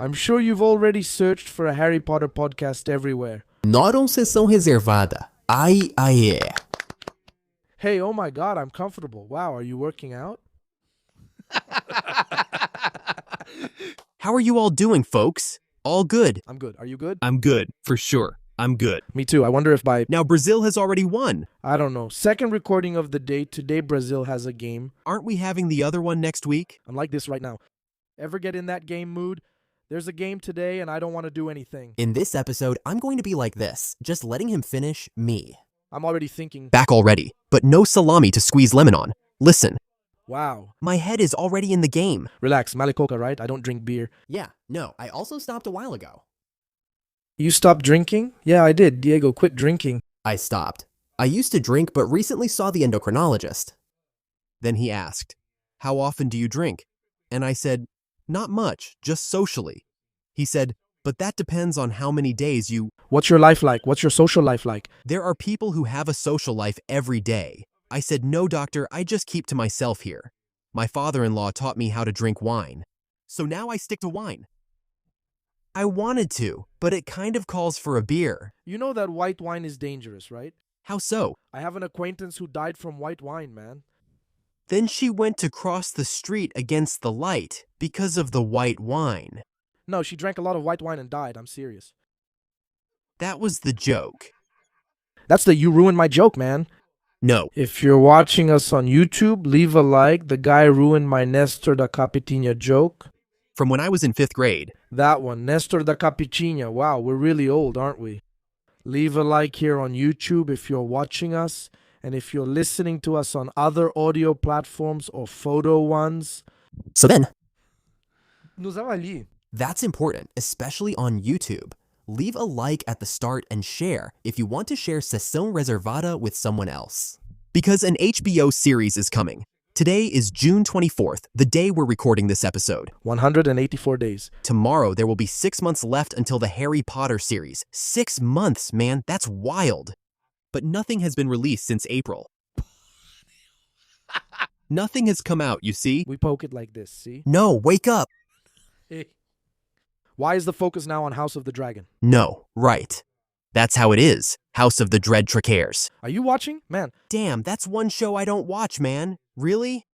I'm sure you've already searched for a Harry Potter podcast everywhere. Not on Sessão Reservada. Ai, ai, é. Hey, oh my god, I'm comfortable. Wow, are you working out? How are you all doing, folks? All good. I'm good. Are you good? I'm good, for sure. I'm good. Me too. I wonder if by, Now, Brazil has already won. I don't know, second recording of the day, today Brazil has a game. Aren't we having the other one next week? I'm like this right now. Ever get in that game mood? There's a game today and I don't want to do anything. In this episode, I'm going to be like this, just letting him finish me. I'm already thinking, Back already, but no salami to squeeze lemon on. Listen, wow. my head is already in the game. Relax, Malicoca, right? I don't drink beer. Yeah, no, I also stopped a while ago. You stopped drinking? Yeah, I did. Diego, quit drinking. I stopped. I used to drink, but recently saw the endocrinologist. Then he asked, "How often do you drink?" And I said, "Not much, just socially." He said, "But that depends on how many days you..." What's your life like? What's your social life like? There are people who have a social life every day. I said, "No, doctor, I just keep to myself here. My father-in-law taught me how to drink wine. So now I stick to wine." I wanted to, but it kind of calls for a beer. You know that white wine is dangerous, right? How so? I have an acquaintance who died from white wine, man. Then she went to cross the street against the light because of the white wine. No, she drank a lot of white wine and died. I'm serious. That was the joke. That's the you ruined my joke, man. No, If you're watching us on YouTube, leave a like. The guy ruined my Nestor da Capitinha joke. from when I was in 5th grade. That one, Nestor da Capitinha. Wow, we're really old, aren't we? Leave a like here on YouTube if you're watching us. And if you're listening to us on other audio platforms or photo ones, So then, nos avalie. that's important, especially on YouTube. Leave a like at the start and share if you want to share Sessão Reservada with someone else. Because an HBO series is coming. Today is June 24th, the day we're recording this episode. 184 days. Tomorrow, there will be 6 months left until the Harry Potter series. 6 months, man, that's wild. But nothing has been released since April. Nothing has come out, you see? We poke it like this, see? No, wake up. Why is the focus now on House of the Dragon? No, right. That's how it is. House of the Dread Tracares. Are you watching? Man, Damn, that's one show I don't watch, man. Really?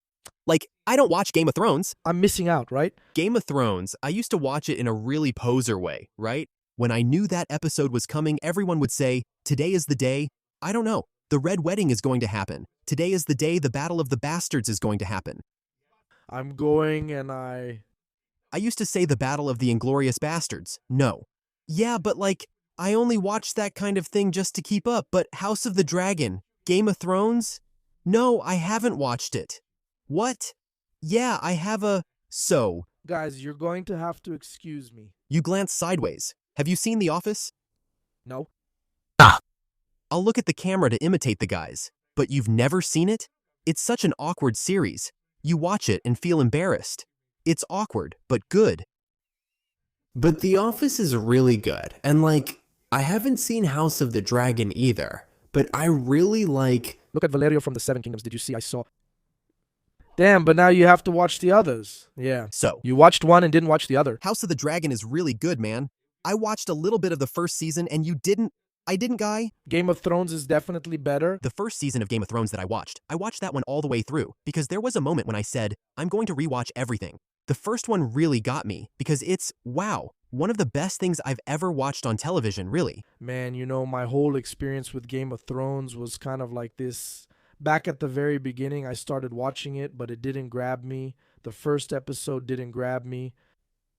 Like, I don't watch Game of Thrones. I'm missing out, right? Game of Thrones, I used to watch it in a really poser way, right? When I knew that episode was coming, everyone would say, "Today is the day." I don't know. The Red Wedding is going to happen. Today is the day the Battle of the Bastards is going to happen. I'm going and I used to say the Battle of the Inglorious Bastards. No. Yeah, but like, I only watched that kind of thing just to keep up, but House of the Dragon, Game of Thrones? No, I haven't watched it. What? Yeah, I have a... So, Guys, you're going to have to excuse me. you glance sideways. Have you seen The Office? No? I'll look at the camera to imitate the guys. But you've never seen it? It's such an awkward series. You watch it and feel embarrassed. It's awkward, but good. But The Office is really good, and like, I haven't seen House of the Dragon either, but I really like... Look at Valerio from the Seven Kingdoms. Did you see? I saw. Damn, but now you have to watch the others. Yeah. So, You watched one and didn't watch the other. House of the Dragon is really good, man. I watched a little bit of the first season and you didn't... I didn't, guy? Game of Thrones is definitely better. The first season of Game of Thrones that I watched that one all the way through because there was a moment when I said, I'm going to rewatch everything. The first one really got me because it's, wow, one of the best things I've ever watched on television, really. Man, you know, my whole experience with Game of Thrones was kind of like this. Back at the very beginning, I started watching it, but it didn't grab me. The first episode didn't grab me.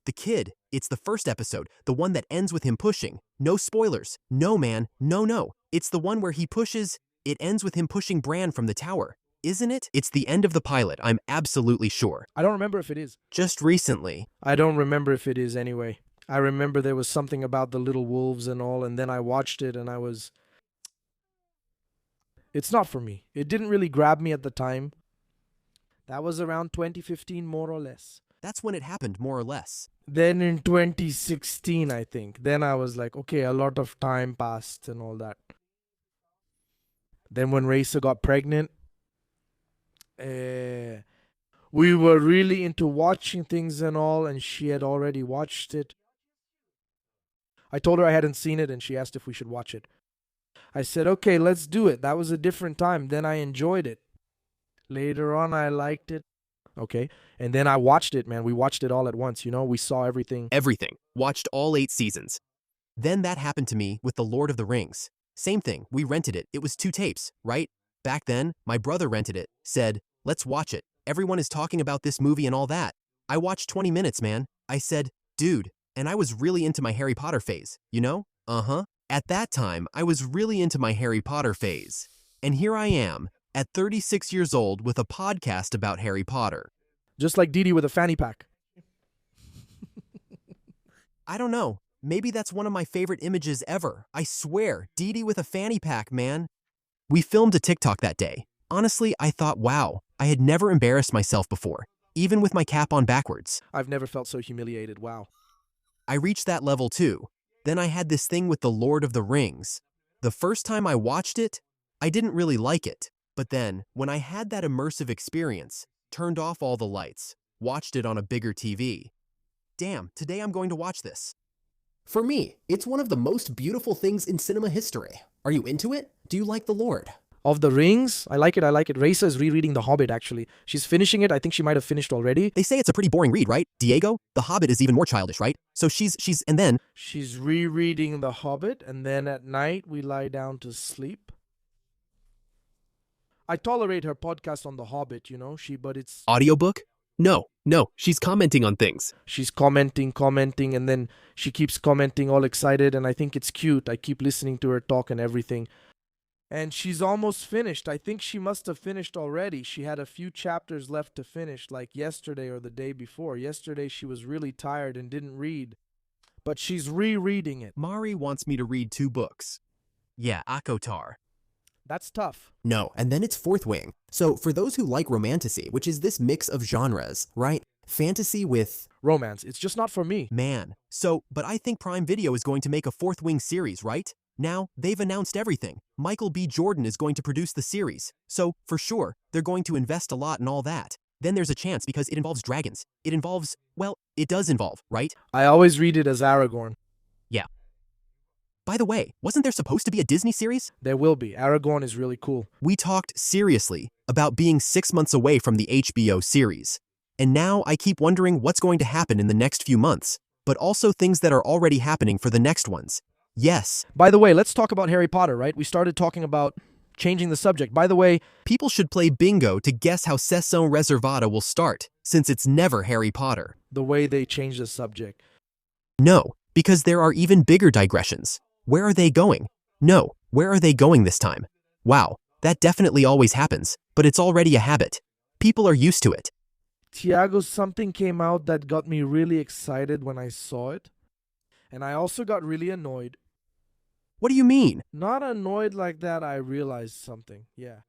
The kid, it's the first episode, the one that ends with him pushing. No spoilers. No, man. No. It's the one where he pushes, it ends with him pushing Bran from the tower. Isn't it? It's the end of the pilot, I'm absolutely sure. I don't remember if it is. Just recently. I don't remember if it is anyway. I remember there was something about the little wolves and all, and then I watched it and I was... It's not for me. It didn't really grab me at the time. That was around 2015, more or less. That's when it happened, more or less. Then in 2016, I think. Then I was like, okay, a lot of time passed and all that. Then when Raisa got pregnant, we were really into watching things and all, and she had already watched it. I told her I hadn't seen it and she asked if we should watch it. I said, okay, let's do it. That was a different time. Then I enjoyed it. Later on, I liked it. Okay. And then I watched it, man. We watched it all at once, you know? We saw everything. Everything. Watched all 8 seasons. Then that happened to me with The Lord of the Rings. Same thing. We rented it. It was 2 tapes, right? Back then, my brother rented it, said, let's watch it. Everyone is talking about this movie and all that. I watched 20 minutes, man. I said, dude, and I was really into my Harry Potter phase, you know? Uh-huh. At that time, I was really into my Harry Potter phase. And here I am, at 36 years old with a podcast about Harry Potter. Just like Dee Dee with a fanny pack. I don't know. Maybe that's one of my favorite images ever. I swear, Dee Dee with a fanny pack, man. We filmed a TikTok that day. Honestly, I thought, wow, I had never embarrassed myself before, even with my cap on backwards. I've never felt so humiliated. Wow. I reached that level too. Then I had this thing with The Lord of the Rings. The first time I watched it, I didn't really like it. But then, when I had that immersive experience, turned off all the lights, watched it on a bigger TV. Damn, today I'm going to watch this. For me, it's one of the most beautiful things in cinema history. Are you into it? Do you like The Lord? Of the Rings, I like it. Raisa is rereading The Hobbit, actually. She's finishing it. I think she might have finished already. They say it's a pretty boring read, right? Diego, The Hobbit is even more childish, right? So and then... She's rereading The Hobbit, and then at night we lie down to sleep. I tolerate her podcast on The Hobbit, you know, but it's... Audiobook? No, she's commenting on things. She's commenting, and then she keeps commenting all excited, and I think it's cute. I keep listening to her talk and everything. And she's almost finished. I think she must have finished already. She had a few chapters left to finish, like yesterday or the day before. Yesterday she was really tired and didn't read. But she's rereading it. Mari wants me to read 2 books. Yeah, Akotar. That's tough. No, and then it's Fourth Wing. So for those who like romantasy, which is this mix of genres, right? Fantasy with... romance. It's just not for me. Man. But I think Prime Video is going to make a Fourth Wing series, right? Now, they've announced everything. Michael B. Jordan is going to produce the series. So, for sure, they're going to invest a lot in all that. Then there's a chance because it involves dragons. It involves, well, it does involve, right? I always read it as Aragorn. Yeah. By the way, wasn't there supposed to be a Disney series? There will be. Aragorn is really cool. We talked seriously about being 6 months away from the HBO series. And now I keep wondering what's going to happen in the next few months, but also things that are already happening for the next ones. Yes. By the way, let's talk about Harry Potter, right? We started talking about changing the subject. By the way, people should play bingo to guess how Sessão Reservada will start, since it's never Harry Potter. The way they changed the subject. No, because there are even bigger digressions. Where are they going? No, where are they going this time? Wow, that definitely always happens, but it's already a habit. People are used to it. Tiago, something came out that got me really excited when I saw it. And I also got really annoyed. What do you mean? Not annoyed like that, I realized something, yeah.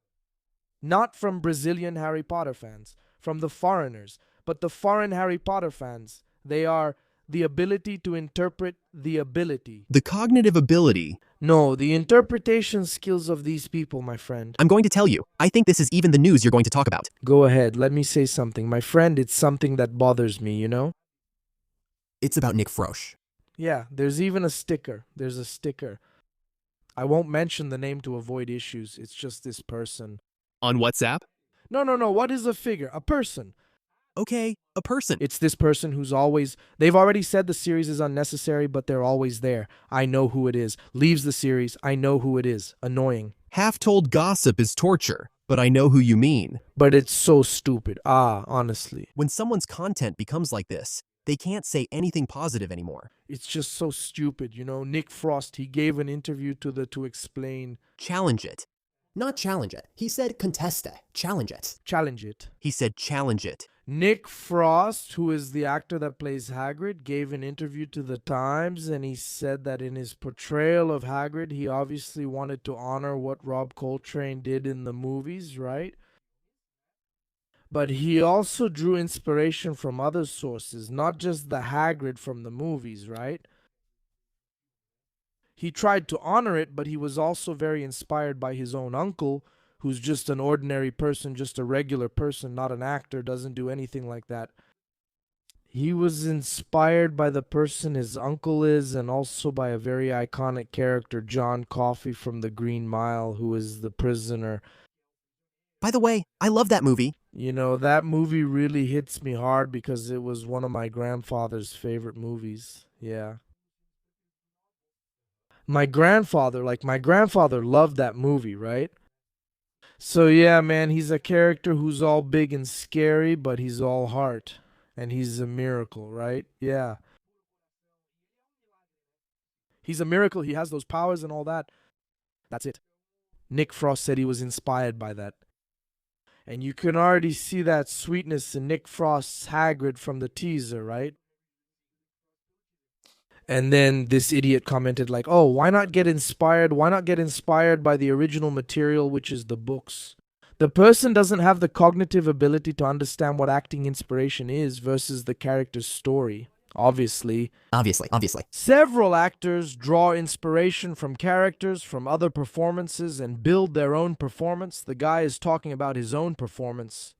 Not from Brazilian Harry Potter fans, from the foreigners, but the foreign Harry Potter fans. They are the ability to interpret the ability. The cognitive ability. No, the interpretation skills of these people, my friend. I'm going to tell you, I think this is even the news you're going to talk about. Go ahead, let me say something. My friend, it's something that bothers me, you know? It's about Nick Frosh. Yeah, there's even a sticker. There's a sticker. I won't mention the name to avoid issues. It's just this person. On WhatsApp? No. What is a figure? A person. Okay, a person. It's this person who's always... They've already said the series is unnecessary, but they're always there. I know who it is. Leaves the series. I know who it is. Annoying. Half-told gossip is torture, but I know who you mean. But it's so stupid. Honestly. When someone's content becomes like this, they can't say anything positive anymore. It's just so stupid, you know? Nick Frost, he gave an interview to explain... Challenge it. Not challenge it. He said conteste. Challenge it. Challenge it. He said challenge it. Nick Frost, who is the actor that plays Hagrid, gave an interview to The Times, and he said that in his portrayal of Hagrid, he obviously wanted to honor what Rob Coltrane did in the movies, right? But he also drew inspiration from other sources, not just the Hagrid from the movies, right? He tried to honor it, but he was also very inspired by his own uncle, who's just an ordinary person, just a regular person, not an actor, doesn't do anything like that. He was inspired by the person his uncle is, and also by a very iconic character, John Coffey from The Green Mile, who is the prisoner. By the way, I love that movie. You know, that movie really hits me hard because it was one of my grandfather's favorite movies. Yeah. My grandfather loved that movie, right? So yeah, man, he's a character who's all big and scary, but he's all heart. And he's a miracle, right? Yeah. He's a miracle. He has those powers and all that. That's it. Nick Frost said he was inspired by that. And you can already see that sweetness in Nick Frost's Hagrid from the teaser, right? And then this idiot commented like, "Oh, why not get inspired? Why not get inspired by the original material, which is the books?" The person doesn't have the cognitive ability to understand what acting inspiration is versus the character's story. Obviously. Several actors draw inspiration from characters, from other performances, and build their own performance. The guy is talking about his own performance.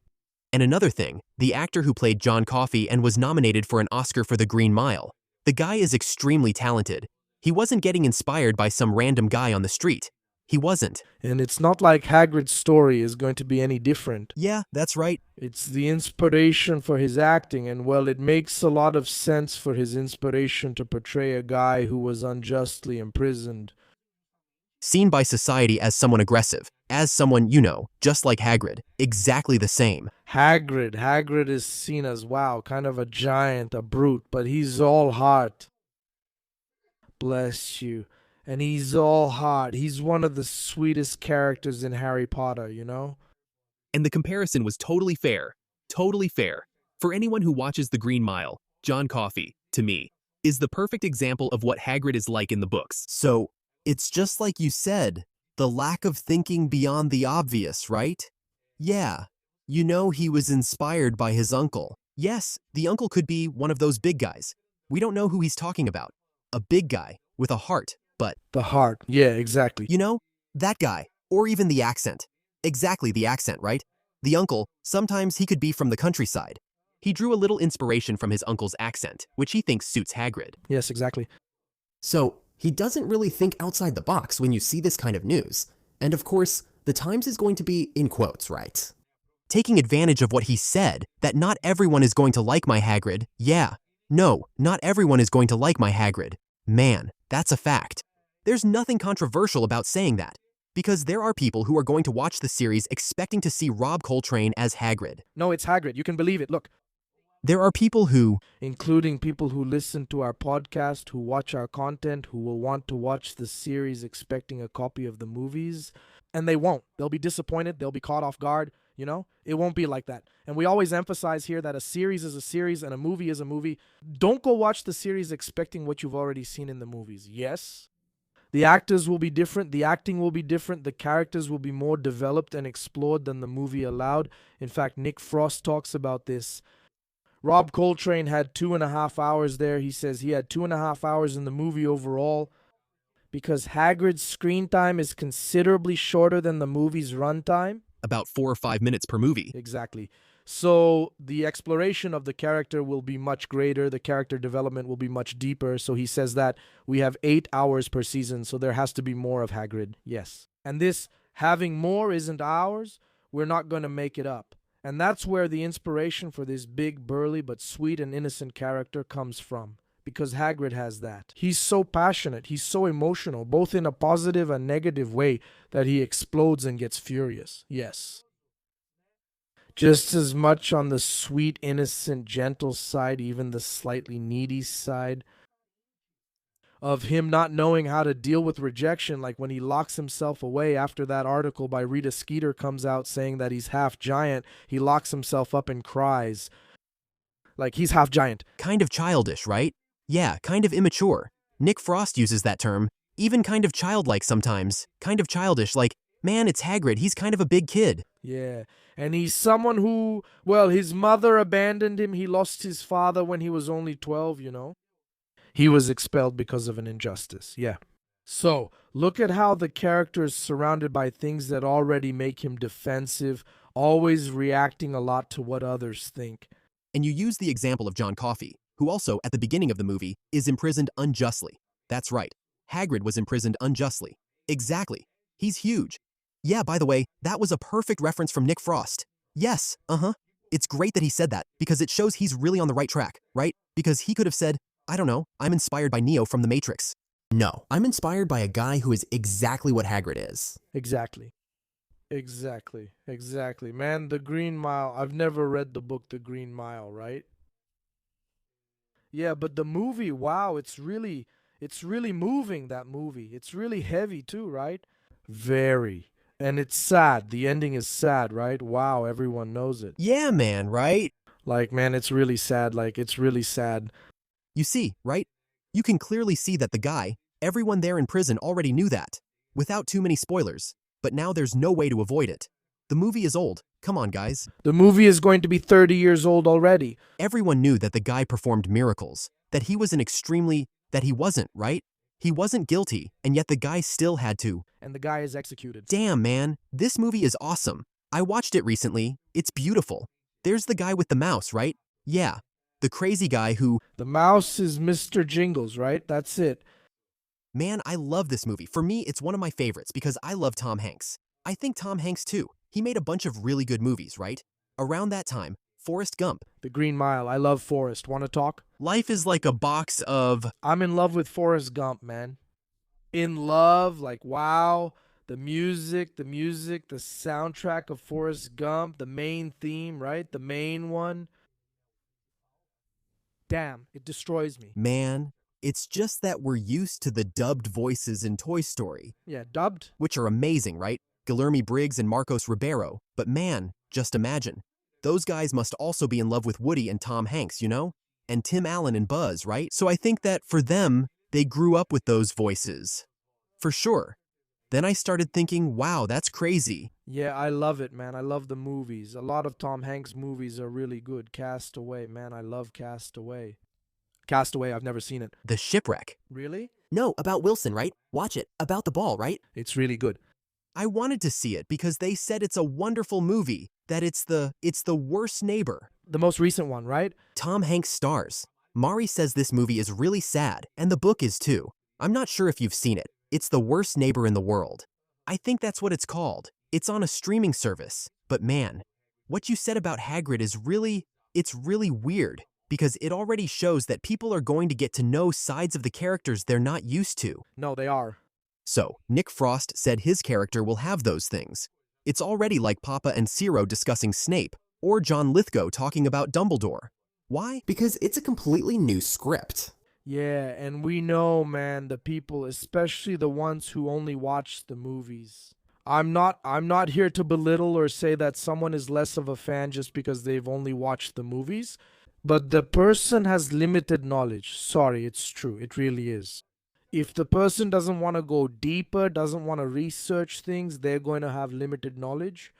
And another thing, the actor who played John Coffey and was nominated for an Oscar for The Green Mile. The guy is extremely talented. He wasn't getting inspired by some random guy on the street. He wasn't. And it's not like Hagrid's story is going to be any different. Yeah, that's right. It's the inspiration for his acting, and well, it makes a lot of sense for his inspiration to portray a guy who was unjustly imprisoned. Seen by society as someone aggressive, as someone, just like Hagrid, exactly the same. Hagrid is seen as, wow, kind of a giant, a brute, but he's all heart. Bless you. And he's all heart. He's one of the sweetest characters in Harry Potter, you know? And the comparison was totally fair. Totally fair. For anyone who watches The Green Mile, John Coffey, to me, is the perfect example of what Hagrid is like in the books. So, it's just like you said, the lack of thinking beyond the obvious, right? Yeah, he was inspired by his uncle. Yes, the uncle could be one of those big guys. We don't know who he's talking about. A big guy with a heart, but... The heart, yeah, exactly. That guy, or even the accent. Exactly the accent, right? The uncle, sometimes he could be from the countryside. He drew a little inspiration from his uncle's accent, which he thinks suits Hagrid. Yes, exactly. So, he doesn't really think outside the box when you see this kind of news. And of course, the Times is going to be in quotes, right? Taking advantage of what he said, that not everyone is going to like my Hagrid. Yeah. No, not everyone is going to like my Hagrid. Man, that's a fact. There's nothing controversial about saying that, because there are people who are going to watch the series expecting to see Rob Coltrane as Hagrid. No, it's Hagrid. You can believe it. Look. There are people who... Including people who listen to our podcast, who watch our content, who will want to watch the series expecting a copy of the movies, and they won't. They'll be disappointed. They'll be caught off guard. It won't be like that. And we always emphasize here that a series is a series and a movie is a movie. Don't go watch the series expecting what you've already seen in the movies. Yes, the actors will be different. The acting will be different. The characters will be more developed and explored than the movie allowed. In fact, Nick Frost talks about this. Rob Coltrane had 2.5 hours there. He says he had 2.5 hours in the movie overall because Hagrid's screen time is considerably shorter than the movie's runtime. About 4 or 5 minutes per movie. Exactly. So the exploration of the character will be much greater. The character development will be much deeper. So he says that we have 8 hours per season, so there has to be more of Hagrid. Yes. And this having more isn't ours. We're not going to make it up. And that's where the inspiration for this big, burly, but sweet and innocent character comes from. Because Hagrid has that. He's so passionate, he's so emotional, both in a positive and negative way, that he explodes and gets furious. Yes. Just as much on the sweet, innocent, gentle side, even the slightly needy side, of him not knowing how to deal with rejection, like when he locks himself away after that article by Rita Skeeter comes out saying that he's half giant, he locks himself up and cries. Like he's half giant. Kind of childish, right? Yeah, kind of immature. Nick Frost uses that term. Even kind of childlike sometimes. Kind of childish, like, man, it's Hagrid, he's kind of a big kid. Yeah, and he's someone who, well, his mother abandoned him. He lost his father when he was only 12, He was expelled because of an injustice, yeah. So, look at how the character is surrounded by things that already make him defensive, always reacting a lot to what others think. And you use the example of John Coffey, who also, at the beginning of the movie, is imprisoned unjustly. That's right. Hagrid was imprisoned unjustly. Exactly. He's huge. Yeah, by the way, that was a perfect reference from Nick Frost. Yes, It's great that he said that, because it shows he's really on the right track, right? Because he could have said, I don't know, I'm inspired by Neo from The Matrix. No, I'm inspired by a guy who is exactly what Hagrid is. Exactly. Exactly. Man, The Green Mile, I've never read the book The Green Mile, right? Yeah, but the movie, wow, it's really moving, that movie. It's really heavy too, right? Very. And it's sad. The ending is sad, right? Wow, everyone knows it. Yeah, man, right? Like, man, it's really sad. Like, it's really sad. You see, right? You can clearly see that the guy, everyone there in prison already knew that, without too many spoilers, but now there's no way to avoid it. The movie is old. Come on, guys. The movie is going to be 30 years old already. Everyone knew that the guy performed miracles, that he was that he wasn't, right? He wasn't guilty, and yet the guy still had to. And the guy is executed. Damn, man, this movie is awesome. I watched it recently. It's beautiful. There's the guy with the mouse, right? Yeah, the crazy guy who... The mouse is Mr. Jingles, right? That's it. Man, I love this movie. For me, it's one of my favorites because I love Tom Hanks. I think Tom Hanks, too. He made a bunch of really good movies, right? Around that time, Forrest Gump. The Green Mile. I love Forrest. Want to talk? Life is like a box of... I'm in love with Forrest Gump, man. In love, like, wow. The music, the soundtrack of Forrest Gump, the main theme, right? The main one. Damn, it destroys me. Man, it's just that we're used to the dubbed voices in Toy Story. Yeah, dubbed. Which are amazing, right? Guillermo Briggs and Marcos Ribeiro. But man, just imagine. Those guys must also be in love with Woody and Tom Hanks, you know? And Tim Allen and Buzz, right? So I think that for them, they grew up with those voices. For sure. Then I started thinking, wow, that's crazy. Yeah, I love it, man. I love the movies. A lot of Tom Hanks movies are really good. Castaway, man, I love Castaway. Castaway, I've never seen it. The Shipwreck. Really? No, about Wilson, right? Watch it. About the ball, right? It's really good. I wanted to see it because they said it's a wonderful movie, that it's the worst neighbor. The most recent one, right? Tom Hanks stars. Mari says this movie is really sad, and the book is too. I'm not sure if you've seen it. It's The Worst Neighbor in the World. I think that's what it's called. It's on a streaming service. But man, what you said about Hagrid is it's really weird, because it already shows that people are going to get to know sides of the characters they're not used to. No, they are. So, Nick Frost said his character will have those things. It's already like Papa and Ciro discussing Snape, or John Lithgow talking about Dumbledore. Why? Because it's a completely new script. Yeah, and we know, man, the people, especially the ones who only watch the movies. I'm not here to belittle or say that someone is less of a fan just because they've only watched the movies, but the person has limited knowledge. Sorry, it's true. It really is. If the person doesn't want to go deeper, doesn't want to research things, they're going to have limited knowledge.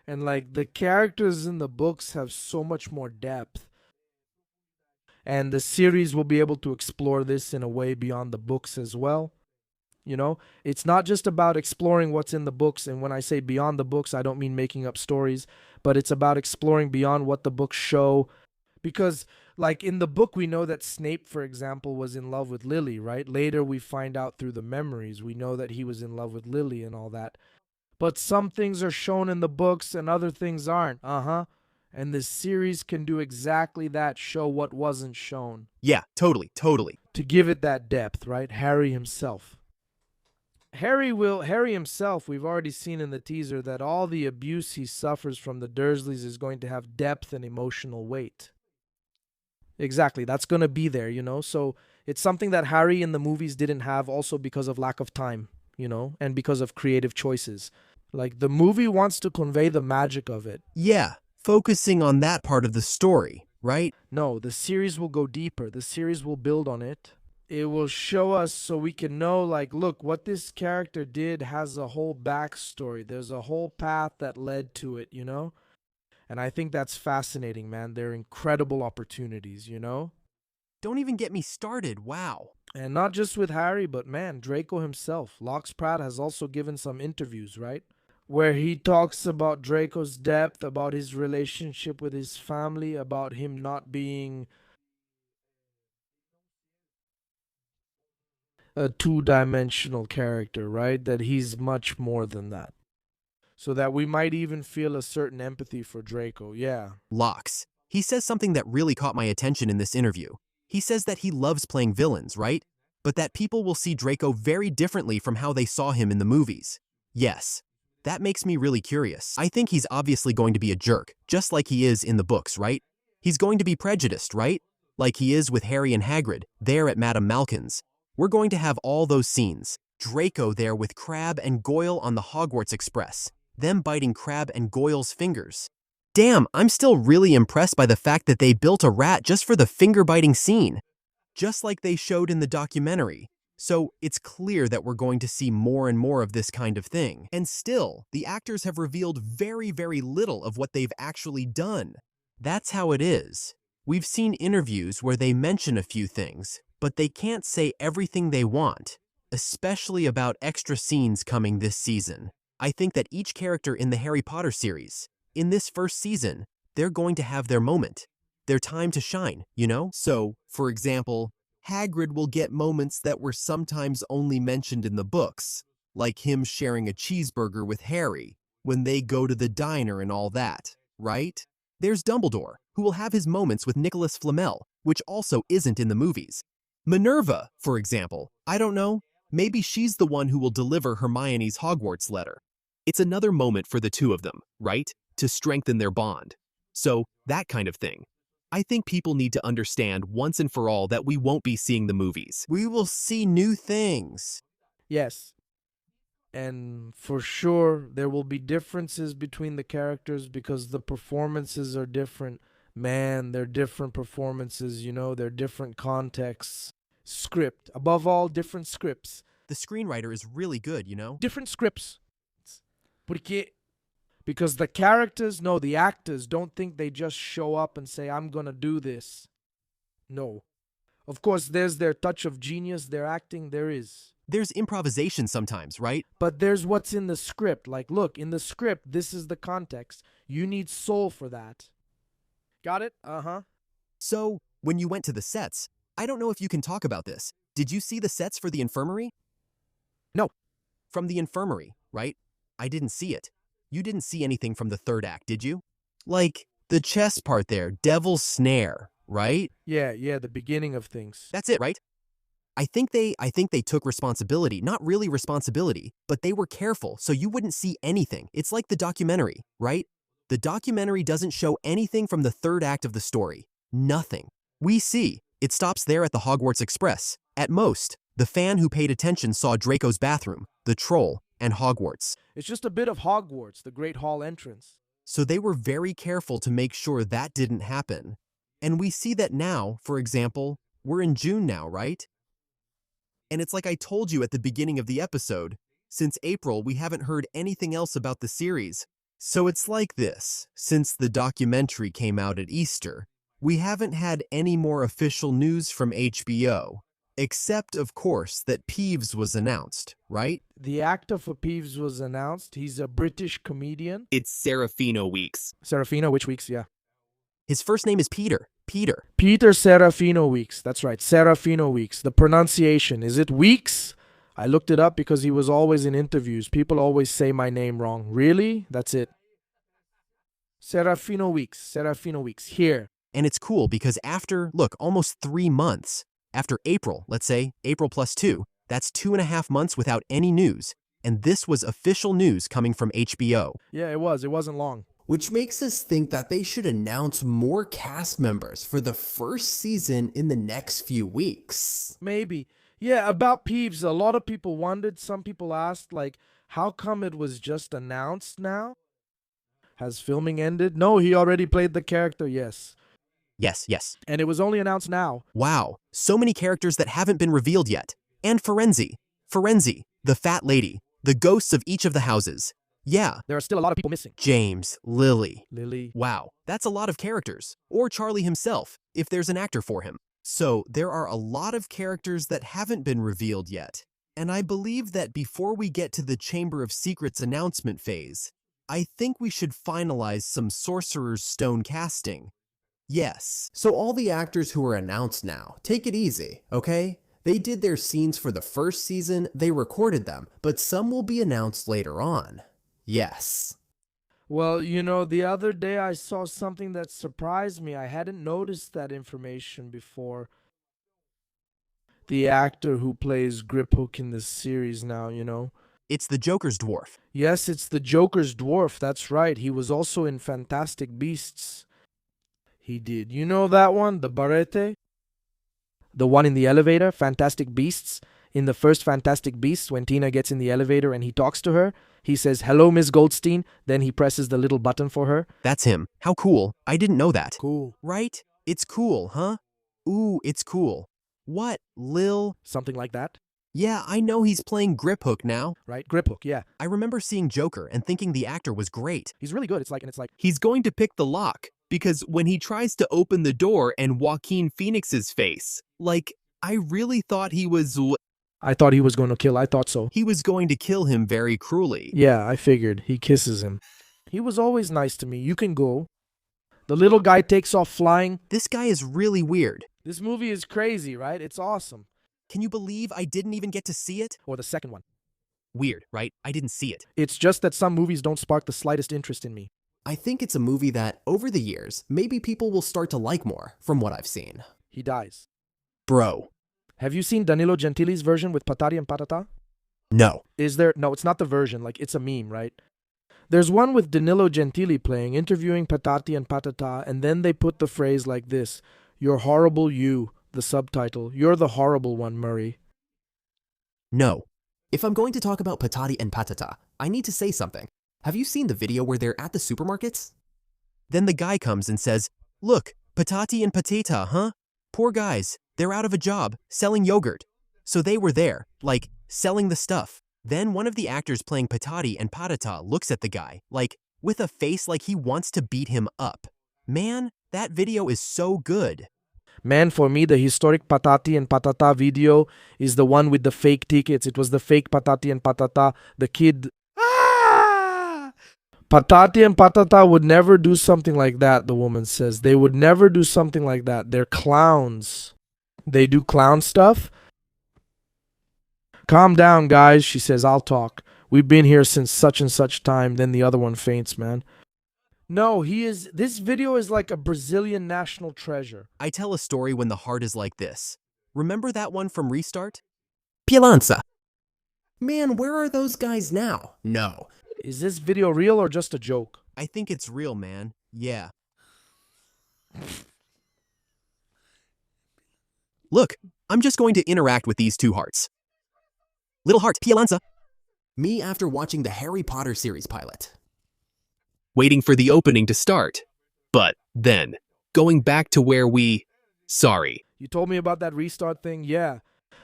And like the characters in the books have so much more depth. And the series will be able to explore this in a way beyond the books as well. You know, it's not just about exploring what's in the books. And when I say beyond the books, I don't mean making up stories, but it's about exploring beyond what the books show. Because like in the book, we know that Snape, for example, was in love with Lily, right? Later, we find out through the memories. We know that he was in love with Lily and all that. But some things are shown in the books and other things aren't. And this series can do exactly that, show what wasn't shown. Yeah, totally. To give it that depth, right? Harry himself. Harry himself, we've already seen in the teaser that all the abuse he suffers from the Dursleys is going to have depth and emotional weight. Exactly, that's going to be there, you know? So it's something that Harry in the movies didn't have also because of lack of time, you know, and because of creative choices. Like the movie wants to convey the magic of it. Yeah, focusing on that part of the story, right? No, the series will go deeper. The series will build on it. It will show us so we can know, like, look, what this character did has a whole backstory. There's a whole path that led to it, you know? And I think that's fascinating, man. They're incredible opportunities, you know? Don't even get me started, wow. And not just with Harry, but man, Draco himself. Lox Pratt has also given some interviews, right? where he talks about Draco's depth, about his relationship with his family, about him not being a two-dimensional character, right? That he's much more than that. So that we might even feel a certain empathy for Draco, yeah. Locks. He says something that really caught my attention in this interview. He says that he loves playing villains, right? But that people will see Draco very differently from how they saw him in the movies. Yes. That makes me really curious. I think he's obviously going to be a jerk, just like he is in the books, right? He's going to be prejudiced, right? Like he is with Harry and Hagrid, there at Madame Malkin's. We're going to have all those scenes. Draco there with Crabbe and Goyle on the Hogwarts Express. Them biting Crabbe and Goyle's fingers. Damn, I'm still really impressed by the fact that they built a rat just for the finger-biting scene. Just like they showed in the documentary. So it's clear that we're going to see more and more of this kind of thing. And still, the actors have revealed very, very little of what they've actually done. That's how it is. We've seen interviews where they mention a few things, but they can't say everything they want, especially about extra scenes coming this season. I think that each character in the Harry Potter series, in this first season, they're going to have their moment, their time to shine, you know? So, for example, Hagrid will get moments that were sometimes only mentioned in the books, like him sharing a cheeseburger with Harry when they go to the diner and all that, right? There's Dumbledore, who will have his moments with Nicholas Flamel, which also isn't in the movies. Minerva, for example, I don't know, maybe she's the one who will deliver Hermione's Hogwarts letter. It's another moment for the two of them, right? To strengthen their bond. So, that kind of thing. I think people need to understand once and for all that we won't be seeing the movies. We will see new things. Yes. And for sure, there will be differences between the characters because the performances are different. Man, they're different performances, you know, they're different contexts. Script. Above all, different scripts. The screenwriter is really good, you know? Different scripts. Because the characters, no, the actors don't think they just show up and say, I'm gonna do this. No. Of course, there's their touch of genius, their acting, there is. There's improvisation sometimes, right? But there's what's in the script. Like, look, in the script, this is the context. You need soul for that. Got it? Uh-huh. So, when you went to the sets, I don't know if you can talk about this. Did you see the sets for the infirmary? No. From the infirmary, right? I didn't see it. You didn't see anything from the third act, did you? Like, the chess part there, Devil's Snare, right? Yeah, the beginning of things. That's it, right? I think they took responsibility, not really responsibility, but they were careful so you wouldn't see anything. It's like the documentary, right? The documentary doesn't show anything from the third act of the story. Nothing. We see. It stops there at the Hogwarts Express. At most, the fan who paid attention saw Draco's bathroom, the troll, and Hogwarts. It's just a bit of Hogwarts, the Great Hall entrance. So they were very careful to make sure that didn't happen. And we see that now, for example, we're in June now, right? And it's like I told you at the beginning of the episode, since April we haven't heard anything else about the series. So it's like this, since the documentary came out at Easter, we haven't had any more official news from HBO. Except, of course, that Peeves was announced, right? The actor for Peeves was announced. He's a British comedian. It's Serafino Weeks. Serafino, which weeks? Yeah. His first name is Peter. Peter. Peter Serafino Weeks. That's right. Serafino Weeks. The pronunciation. Is it Weeks? I looked it up because he was always in interviews. People always say my name wrong. Really? That's it. Serafino Weeks. Serafino Weeks. Here. And it's cool because after, look, almost 3 months, after April, let's say, April plus 2, that's 2.5 months without any news. And this was official news coming from HBO. Yeah, it was. It wasn't long. Which makes us think that they should announce more cast members for the first season in the next few weeks. Maybe. Yeah, about Peeves, a lot of people wondered. Some people asked, like, how come it was just announced now? Has filming ended? No, he already played the character, yes. Yes. And it was only announced now. Wow, so many characters that haven't been revealed yet. And Firenze, the fat lady, the ghosts of each of the houses. Yeah. There are still a lot of people missing. James, Lily. Lily. Wow, that's a lot of characters. Or Charlie himself, if there's an actor for him. So there are a lot of characters that haven't been revealed yet. And I believe that before we get to the Chamber of Secrets announcement phase, I think we should finalize some Sorcerer's Stone casting. Yes. So all the actors who are announced now, take it easy, okay? They did their scenes for the first season, they recorded them, but some will be announced later on. Yes. Well, you know, the other day I saw something that surprised me. I hadn't noticed that information before. The actor who plays Griphook in this series now, you know. It's the Joker's dwarf. Yes, it's the Joker's dwarf, that's right. He was also in Fantastic Beasts. He did. You know that one, the Barete? The one in the elevator, Fantastic Beasts. In the first Fantastic Beasts, when Tina gets in the elevator and he talks to her, he says, "Hello, Miss Goldstein." Then he presses the little button for her. That's him. How cool. I didn't know that. Cool. Right? It's cool, huh? Ooh, it's cool. What, Lil? Something like that. Yeah, I know he's playing Griphook now. Right? Griphook, yeah. I remember seeing Joker and thinking the actor was great. He's really good. It's like, He's going to pick the lock, because when he tries to open the door and Joaquin Phoenix's face, like, I really thought I thought he was going to kill. I thought so. he was going to kill him very cruelly. Yeah, I figured. He kisses him. He was always nice to me. You can go. The little guy takes off flying. This guy is really weird. This movie is crazy, right? It's awesome. Can you believe I didn't even get to see it? Or the second one. Weird, right? I didn't see it. It's just that some movies don't spark the slightest interest in me. I think it's a movie that, over the years, maybe people will start to like more, from what I've seen. He dies. Bro. Have you seen Danilo Gentili's version with Patati and Patata? No. Is there? No, it's not the version. Like, it's a meme, right? There's one with Danilo Gentili playing, interviewing Patati and Patata, and then they put the phrase like this: "You're horrible, you," the subtitle. "You're the horrible one, Murray." No. If I'm going to talk about Patati and Patata, I need to say something. Have you seen the video where they're at the supermarkets? Then the guy comes and says, "Look, Patati and Patata, huh? Poor guys. They're out of a job, selling yogurt." So they were there, like, selling the stuff. Then one of the actors playing Patati and Patata looks at the guy, like, with a face like he wants to beat him up. Man, that video is so good. Man, for me, the historic Patati and Patata video is the one with the fake tickets. It was the fake Patati and Patata. The kid... Ah! Patati and Patata would never do something like that, the woman says. They would never do something like that. They're clowns. They do clown stuff. "Calm down, guys," she says. "I'll talk. We've been here since such and such time." Then the other one faints, man. No, this video is like a Brazilian national treasure. I tell a story when the heart is like this. Remember that one from Restart? Pielanza. Man, where are those guys now? No. Is this video real or just a joke? I think it's real, man. Yeah. Look, I'm just going to interact with these two hearts. Little heart, Pielanza. Me after watching the Harry Potter series pilot. Waiting for the opening to start. But then, going back to where Sorry. You told me about that Restart thing? Yeah.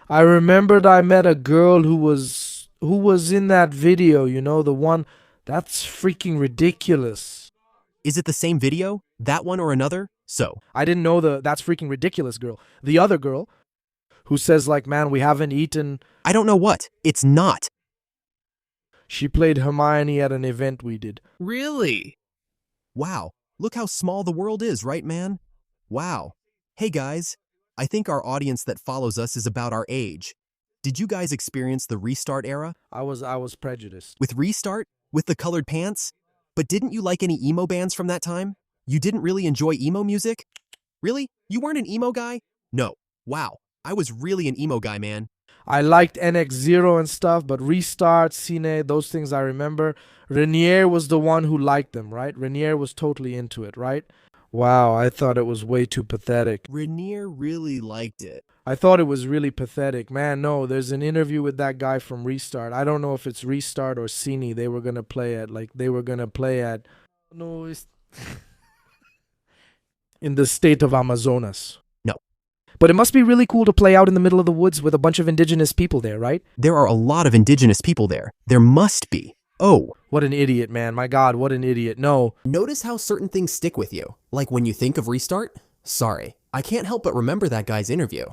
I remembered I met a girl who was in that video, you know, the one. That's freaking ridiculous. Is it the same video? That one or another? So, I didn't know the "that's freaking ridiculous" girl. The other girl who says, like, "Man, we haven't eaten." I don't know what. It's not. She played Hermione at an event we did. Really? Wow. Look how small the world is, right, man? Wow. Hey, guys. I think our audience that follows us is about our age. Did you guys experience the Restart era? I was prejudiced. With Restart? With the colored pants? But didn't you like any emo bands from that time? You didn't really enjoy emo music? Really? You weren't an emo guy? No. Wow. I was really an emo guy, man. I liked NX0 and stuff, but Restart, Cine, those things I remember. Renier was the one who liked them, right? Renier was totally into it, right? Wow, I thought it was way too pathetic. Renier really liked it. I thought it was really pathetic. Man, no, there's an interview with that guy from Restart. I don't know if it's Restart or Cine they were going to play at. No, it's... in the state of Amazonas. No. But it must be really cool to play out in the middle of the woods with a bunch of indigenous people there, right? There are a lot of indigenous people there. There must be. Oh. What an idiot, man. My God, what an idiot. No. Notice how certain things stick with you. Like when you think of Restart? Sorry, I can't help but remember that guy's interview.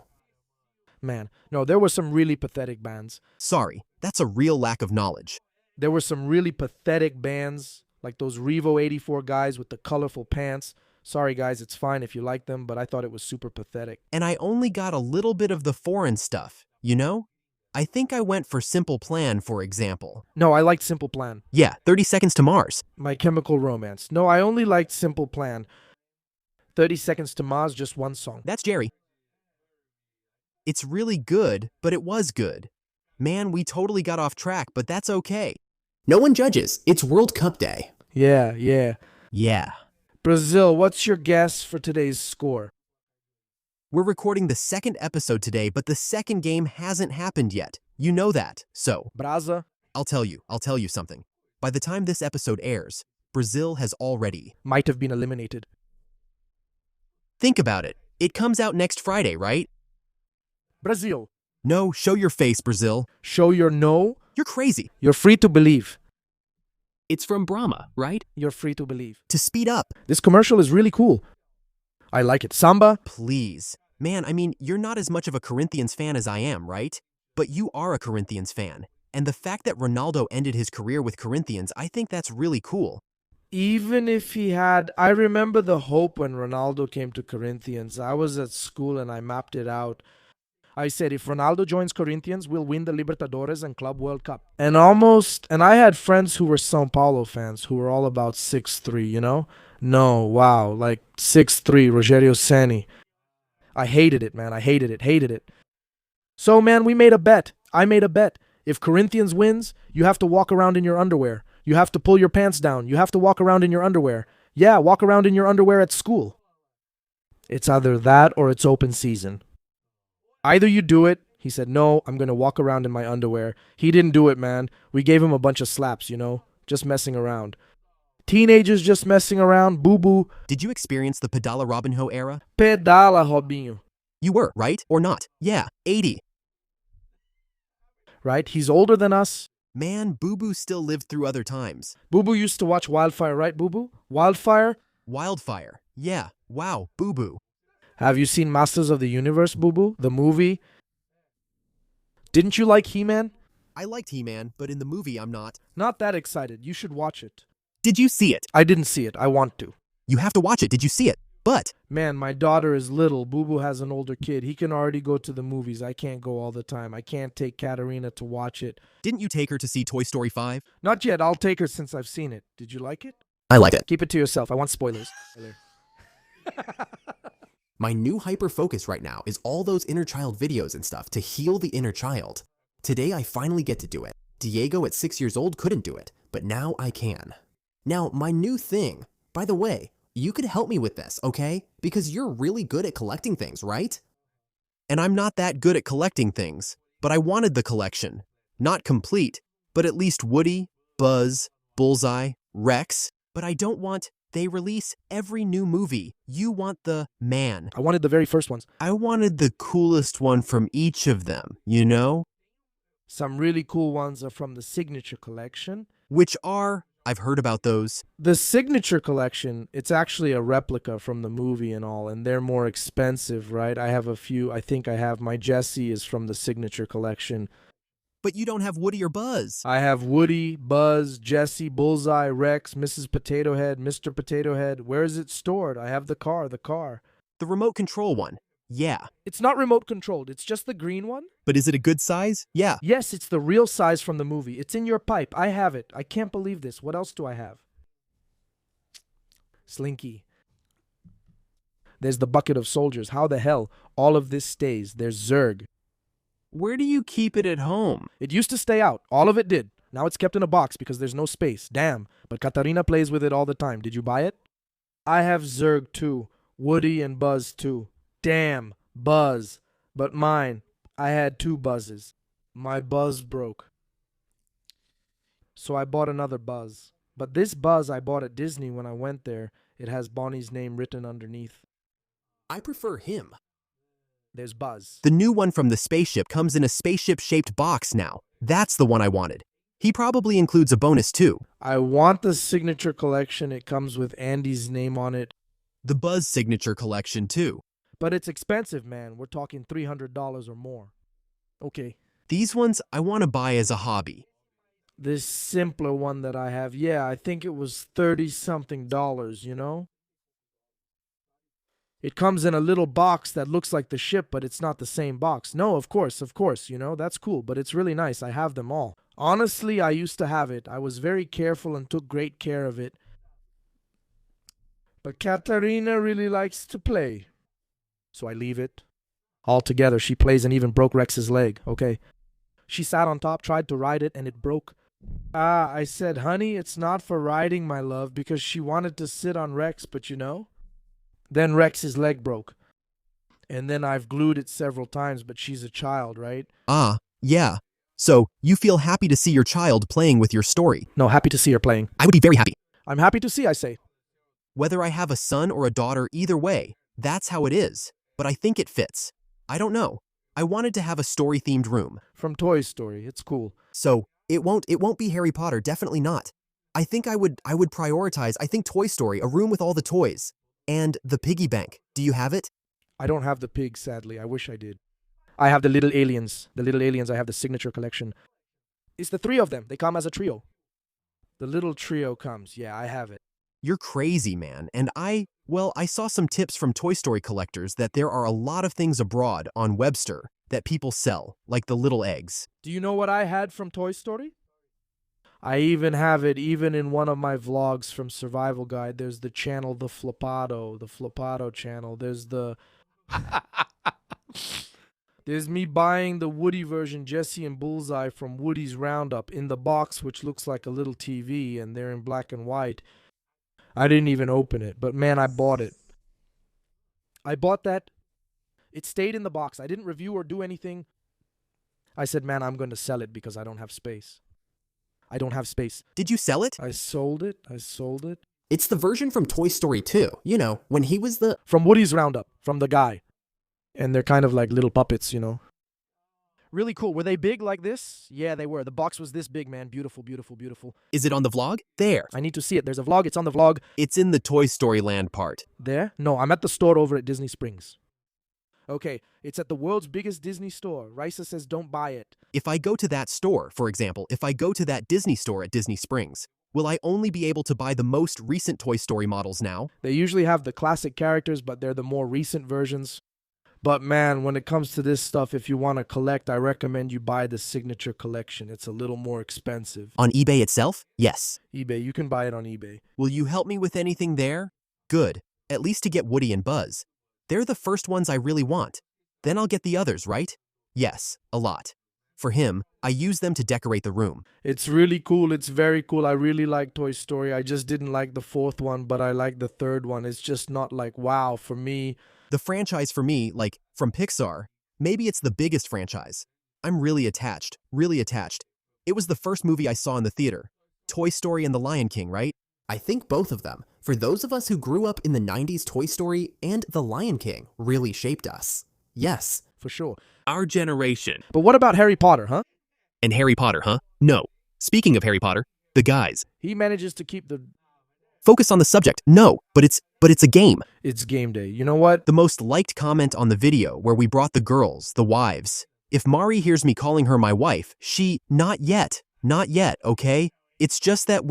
Man, no, there were some really pathetic bands. Sorry, that's a real lack of knowledge. There were some really pathetic bands, like those Revo 84 guys with the colorful pants. Sorry, guys, it's fine if you like them, but I thought it was super pathetic. And I only got a little bit of the foreign stuff, you know? I think I went for Simple Plan, for example. No, I liked Simple Plan. Yeah, 30 Seconds to Mars. My Chemical Romance. No, I only liked Simple Plan. 30 Seconds to Mars, just one song. That's Jerry. It's really good, but it was good. Man, we totally got off track, but that's okay. No one judges. It's World Cup Day. Yeah. Yeah. Brazil, what's your guess for today's score? We're recording the second episode today, but the second game hasn't happened yet. You know that. So, Braza? I'll tell you something. By the time this episode airs, Brazil has already... Might have been eliminated. Think about it. It comes out next Friday, right? Brazil. No, show your face, Brazil. Show your no. You're crazy. You're free to believe. It's from Brahma, right? You're free to believe. To speed up. This commercial is really cool. I like it. Samba? Please. Man, I mean, you're not as much of a Corinthians fan as I am, right? But you are a Corinthians fan. And the fact that Ronaldo ended his career with Corinthians, I think that's really cool. Even if he had... I remember the hope when Ronaldo came to Corinthians. I was at school and I mapped it out. I said, if Ronaldo joins Corinthians, we'll win the Libertadores and Club World Cup. And I had friends who were São Paulo fans who were all about 6'3", you know? No, wow, like 6'3", Rogério Ceni. I hated it, man. I hated it. So, man, we made a bet. I made a bet. If Corinthians wins, you have to walk around in your underwear. You have to pull your pants down. You have to walk around in your underwear. Yeah, walk around in your underwear at school. It's either that or it's open season. Either you do it. He said, no, I'm going to walk around in my underwear. He didn't do it, man. We gave him a bunch of slaps, you know, just messing around. Teenagers just messing around, boo-boo. Did you experience the Pedala Robinho era? Pedala, Robinho. You were, right? Or not? Yeah, 80. Right? He's older than us. Man, Boo-Boo still lived through other times. Boo-Boo used to watch Wildfire, right, Boo-Boo? Wildfire? Yeah. Wow, Boo-Boo. Have you seen Masters of the Universe, Boo-Boo? The movie? Didn't you like He-Man? I liked He-Man, but in the movie I'm not. Not that excited. You should watch it. Did you see it? I didn't see it. I want to. You have to watch it. Did you see it? But... Man, my daughter is little. Boo-Boo has an older kid. He can already go to the movies. I can't go all the time. I can't take Katarina to watch it. Didn't you take her to see Toy Story 5? Not yet. I'll take her since I've seen it. Did you like it? I liked it. Keep it to yourself. I want spoilers. My new hyper-focus right now is all those inner child videos and stuff to heal the inner child. Today I finally get to do it. Diego at 6 years old couldn't do it, but now I can. Now, my new thing, by the way, you could help me with this, okay? Because you're really good at collecting things, right? And I'm not that good at collecting things, but I wanted the collection. Not complete, but at least Woody, Buzz, Bullseye, Rex. But I don't want... They release every new movie. You want the man. I wanted the very first ones. I wanted the coolest one from each of them, you know? Some really cool ones are from the Signature Collection. Which are... I've heard about those. The Signature Collection, it's actually a replica from the movie and all, and they're more expensive, right? I have a few. I think I have. My Jessie is from the Signature Collection. But you don't have Woody or Buzz. I have Woody, Buzz, Jessie, Bullseye, Rex, Mrs. Potato Head, Mr. Potato Head. Where is it stored? I have the car. The remote control one. Yeah. It's not remote controlled. It's just the green one. But is it a good size? Yeah. Yes, it's the real size from the movie. It's in your pipe. I have it. I can't believe this. What else do I have? Slinky. There's the bucket of soldiers. How the hell all of this stays? There's Zerg. Where do you keep it at home? It used to stay out. All of it did. Now it's kept in a box because there's no space. Damn. But Katarina plays with it all the time. Did you buy it? I have Zerg too. Woody and Buzz too. Damn. Buzz. But mine. I had 2 Buzzes. My Buzz broke. So I bought another Buzz. But this Buzz I bought at Disney when I went there. It has Bonnie's name written underneath. I prefer him. There's Buzz. The new one from the spaceship comes in a spaceship-shaped box now. That's the one I wanted. He probably includes a bonus too. I want the Signature Collection. It comes with Andy's name on it. The Buzz Signature Collection too. But it's expensive, man. We're talking $300 or more. Okay. These ones I want to buy as a hobby. This simpler one that I have, yeah, I think it was 30-something dollars, you know? It comes in a little box that looks like the ship, but it's not the same box. No, of course, you know, that's cool, but it's really nice. I have them all. Honestly, I used to have it. I was very careful and took great care of it. But Katarina really likes to play. So I leave it. Altogether, she plays and even broke Rex's leg, okay? She sat on top, tried to ride it, and it broke. I said, honey, it's not for riding, my love, because she wanted to sit on Rex, but you know? Then Rex's leg broke. And then I've glued it several times, but she's a child, right? Ah, yeah. So, you feel happy to see your child playing with your story? No, happy to see her playing. I would be very happy. I'm happy to see, I say. Whether I have a son or a daughter, either way, that's how it is. But I think it fits. I don't know. I wanted to have a story-themed room. From Toy Story, it's cool. So, it won't be Harry Potter, definitely not. I think I would prioritize, Toy Story, a room with all the toys. And the piggy bank. Do you have it? I don't have the pig, sadly. I wish I did. I have the little aliens. The little aliens, I have the signature collection. It's the 3 of them. They come as a trio. The little trio comes. Yeah, I have it. You're crazy, man. And I saw some tips from Toy Story collectors that there are a lot of things abroad on Webster that people sell, like the little eggs. Do you know what I had from Toy Story? I even have it even in one of my vlogs from Survival Guide. There's the channel, the Flopado channel. There's there's me buying the Woody version, Jesse and Bullseye from Woody's Roundup in the box, which looks like a little TV, and they're in black and white. I didn't even open it, but man, I bought it. I bought that. It stayed in the box. I didn't review or do anything. I said, man, I'm going to sell it because I don't have space. I don't have space. Did you sell it? I sold it. It's the version from Toy Story 2. You know, when he was the... From Woody's Roundup, from the guy. And they're kind of like little puppets, you know. Really cool. Were they big like this? Yeah, they were. The box was this big, man. Beautiful, beautiful, beautiful. Is it on the vlog? There. I need to see it. There's a vlog. It's on the vlog. It's in the Toy Story Land part. There? No, I'm at the store over at Disney Springs. Okay, it's at the world's biggest Disney store. Risa says don't buy it. If I go to that store, for example, if I go to that Disney store at Disney Springs, will I only be able to buy the most recent Toy Story models now? They usually have the classic characters, but they're the more recent versions. But man, when it comes to this stuff, if you want to collect, I recommend you buy the signature collection. It's a little more expensive. On eBay itself? Yes. eBay, you can buy it on eBay. Will you help me with anything there? Good. At least to get Woody and Buzz. They're the first ones I really want. Then I'll get the others, right? Yes, a lot. For him, I use them to decorate the room. It's really cool. It's very cool. I really like Toy Story. I just didn't like the 4th one, but I like the 3rd one. It's just not like, wow, for me. The franchise for me, like, from Pixar, maybe it's the biggest franchise. I'm really attached, really attached. It was the first movie I saw in the theater. Toy Story and The Lion King, right? I think both of them, for those of us who grew up in the 90s, Toy Story and The Lion King really shaped us. Yes. For sure. Our generation. But what about Harry Potter, huh? And Harry Potter, huh? No. Speaking of Harry Potter, the guys. He manages to keep the... Focus on the subject. No, but it's a game. It's game day. You know what? The most liked comment on the video where we brought the girls, the wives. If Mari hears me calling her my wife, not yet, okay? It's just that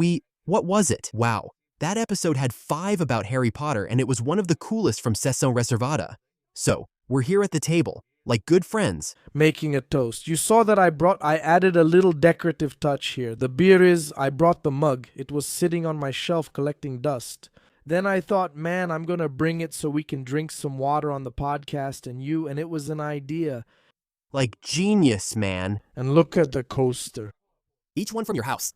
what was it? Wow. That episode had 5 about Harry Potter and it was one of the coolest from Sessão Reservada. So, we're here at the table, like good friends. Making a toast. You saw that I added a little decorative touch here. The beer is, I brought the mug. It was sitting on my shelf collecting dust. Then I thought, man, I'm going to bring it so we can drink some water on the podcast and it was an idea. Like genius, man. And look at the coaster. Each one from your house.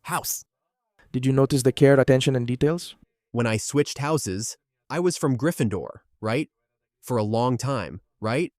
Did you notice the care, attention, and details? When I switched houses, I was from Gryffindor, right? For a long time, right?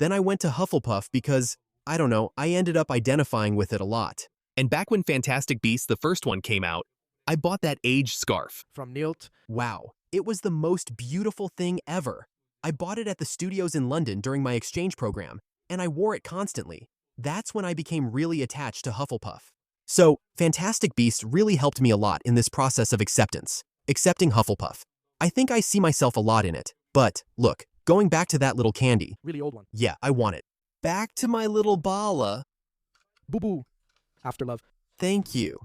Then I went to Hufflepuff because, I don't know, I ended up identifying with it a lot. And back when Fantastic Beasts, the first one, came out, I bought that age scarf. From Nilt. Wow, it was the most beautiful thing ever. I bought it at the studios in London during my exchange program, and I wore it constantly. That's when I became really attached to Hufflepuff. So, Fantastic Beasts really helped me a lot in this process of accepting Hufflepuff. I think I see myself a lot in it. But, look, going back to that little candy. Really old one. Yeah, I want it. Back to my little bala. Boo boo. After love. Thank you.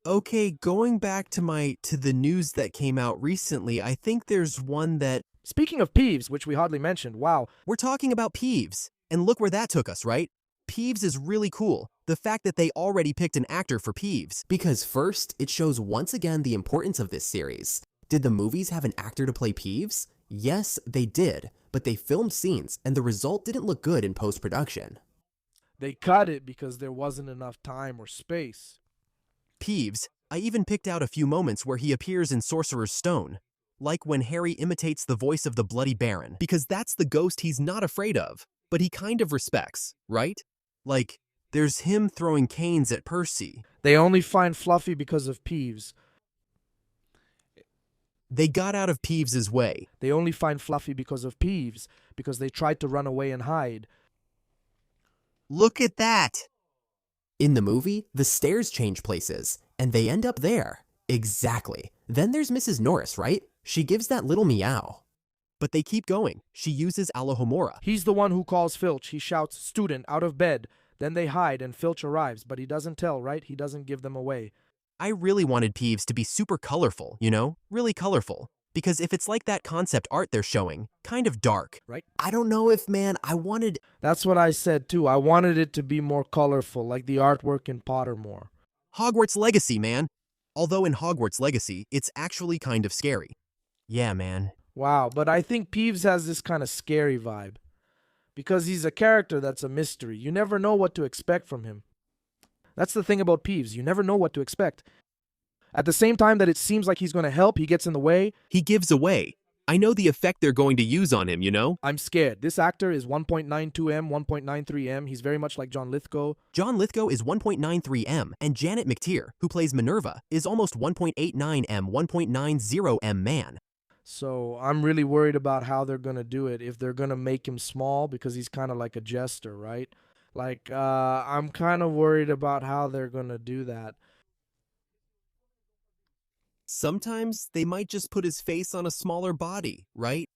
Okay, going back to the news that came out recently, I think there's one that... Speaking of Peeves, which we hardly mentioned, wow. We're talking about Peeves. And look where that took us, right? Peeves is really cool. The fact that they already picked an actor for Peeves. Because first, it shows once again the importance of this series. Did the movies have an actor to play Peeves? Yes, they did, but they filmed scenes and the result didn't look good in post-production. They cut it because there wasn't enough time or space. Peeves, I even picked out a few moments where he appears in Sorcerer's Stone. Like when Harry imitates the voice of the Bloody Baron, because that's the ghost he's not afraid of, but he kind of respects, right? Like, there's him throwing canes at Percy. They only find Fluffy because of Peeves. They got out of Peeves's way. They only find Fluffy because of Peeves, because they tried to run away and hide. Look at that! In the movie, the stairs change places, and they end up there. Exactly. Then there's Mrs. Norris, right? She gives that little meow. But they keep going. She uses Alohomora. He's the one who calls Filch. He shouts, "Student, out of bed." Then they hide and Filch arrives, but he doesn't tell, right? He doesn't give them away. I really wanted Peeves to be super colorful, you know? Really colorful. Because if it's like that concept art they're showing, kind of dark. Right? I don't know if, man, I wanted... That's what I said too. I wanted it to be more colorful, like the artwork in Pottermore. Hogwarts Legacy, man. Although in Hogwarts Legacy, it's actually kind of scary. Yeah, man. Wow, but I think Peeves has this kind of scary vibe. Because he's a character that's a mystery. You never know what to expect from him. That's the thing about Peeves. You never know what to expect. At the same time that it seems like he's going to help, he gets in the way. He gives away. I know the effect they're going to use on him, you know? I'm scared. This actor is 1.92M, 1.93M. He's very much like John Lithgow. John Lithgow is 1.93M, and Janet McTeer, who plays Minerva, is almost 1.89M, 1.90M man. So I'm really worried about how they're going to do it. If they're going to make him small, because he's kind of like a jester, right? Like, I'm kind of worried about how they're going to do that. Sometimes they might just put his face on a smaller body, right?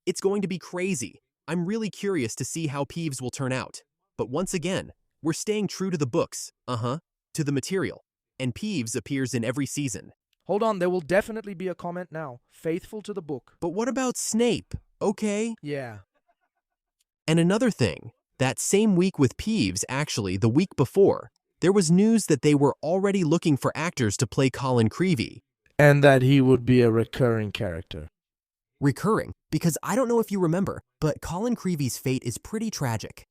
It's going to be crazy. I'm really curious to see how Peeves will turn out. But once again, we're staying true to the books, to the material. And Peeves appears in every season. Hold on, there will definitely be a comment now. Faithful to the book. But what about Snape? Okay. Yeah. And another thing, that same week with Peeves, actually, the week before, there was news that they were already looking for actors to play Colin Creevey. And that he would be a recurring character. Recurring, because I don't know if you remember, but Colin Creevey's fate is pretty tragic.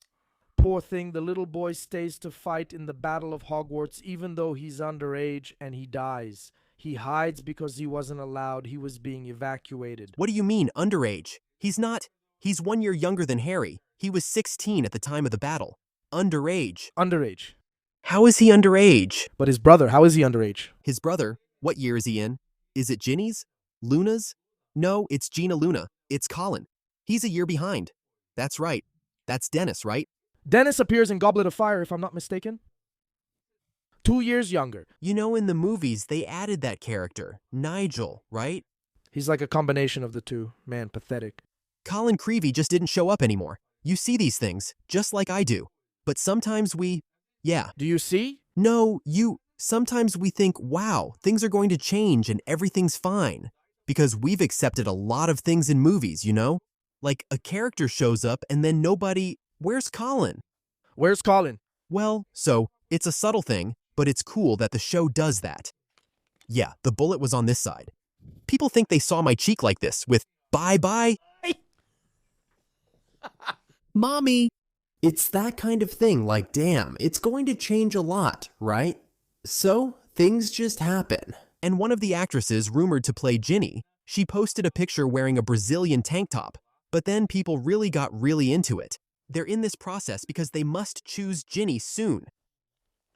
Poor thing, the little boy stays to fight in the Battle of Hogwarts even though he's underage and he dies. He hides because he wasn't allowed. He was being evacuated. What do you mean, underage? He's not. He's 1 year younger than Harry. He was 16 at the time of the battle. Underage. Underage. How is he underage? But his brother, how is he underage? His brother, what year is he in? Is it Ginny's? Luna's? No, it's Gina Luna. It's Colin. He's a year behind. That's right. That's Dennis, right? Dennis appears in Goblet of Fire, if I'm not mistaken. 2 years younger. You know, in the movies, they added that character, Nigel, right? He's like a combination of the two. Man, pathetic. Colin Creevey just didn't show up anymore. You see these things, just like I do. But sometimes yeah. Do you see? No, sometimes we think, wow, things are going to change and everything's fine. Because we've accepted a lot of things in movies, you know? Like a character shows up and then where's Colin? Where's Colin? Well, so, it's a subtle thing, but it's cool that the show does that. Yeah, the bullet was on this side. People think they saw my cheek like this with, bye-bye. Mommy. It's that kind of thing, like, damn, it's going to change a lot, right? So, things just happen. And one of the actresses rumored to play Ginny, she posted a picture wearing a Brazilian tank top. But then people really got really into it. They're in this process because they must choose Ginny soon.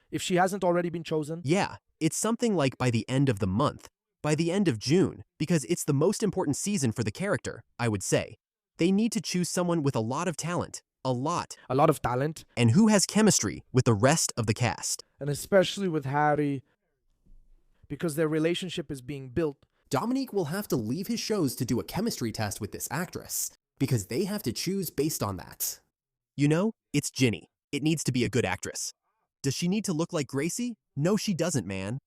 If she hasn't already been chosen? Yeah, it's something like by the end of the month. By the end of June, because it's the most important season for the character, I would say. They need to choose someone with a lot of talent. A lot. A lot of talent. And who has chemistry with the rest of the cast. And especially with Harry, because their relationship is being built. Dominique will have to leave his shows to do a chemistry test with this actress. because they have to choose based on that. You know, it's Ginny. It needs to be a good actress. Does she need to look like Gracie? No, she doesn't, man.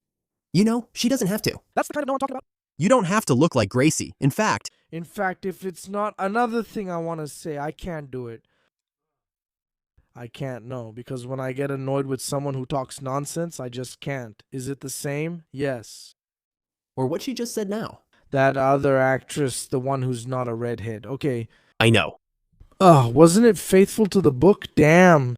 You know, she doesn't have to. That's the kind of no I'm talking about. You don't have to look like Gracie. In fact, If it's not another thing I want to say, I can't do it. I can't know because when I get annoyed with someone who talks nonsense, I just can't. Is it the same? Yes. Or what she just said now. That other actress, the one who's not a redhead. Okay. I know. Oh, wasn't it faithful to the book? Damn.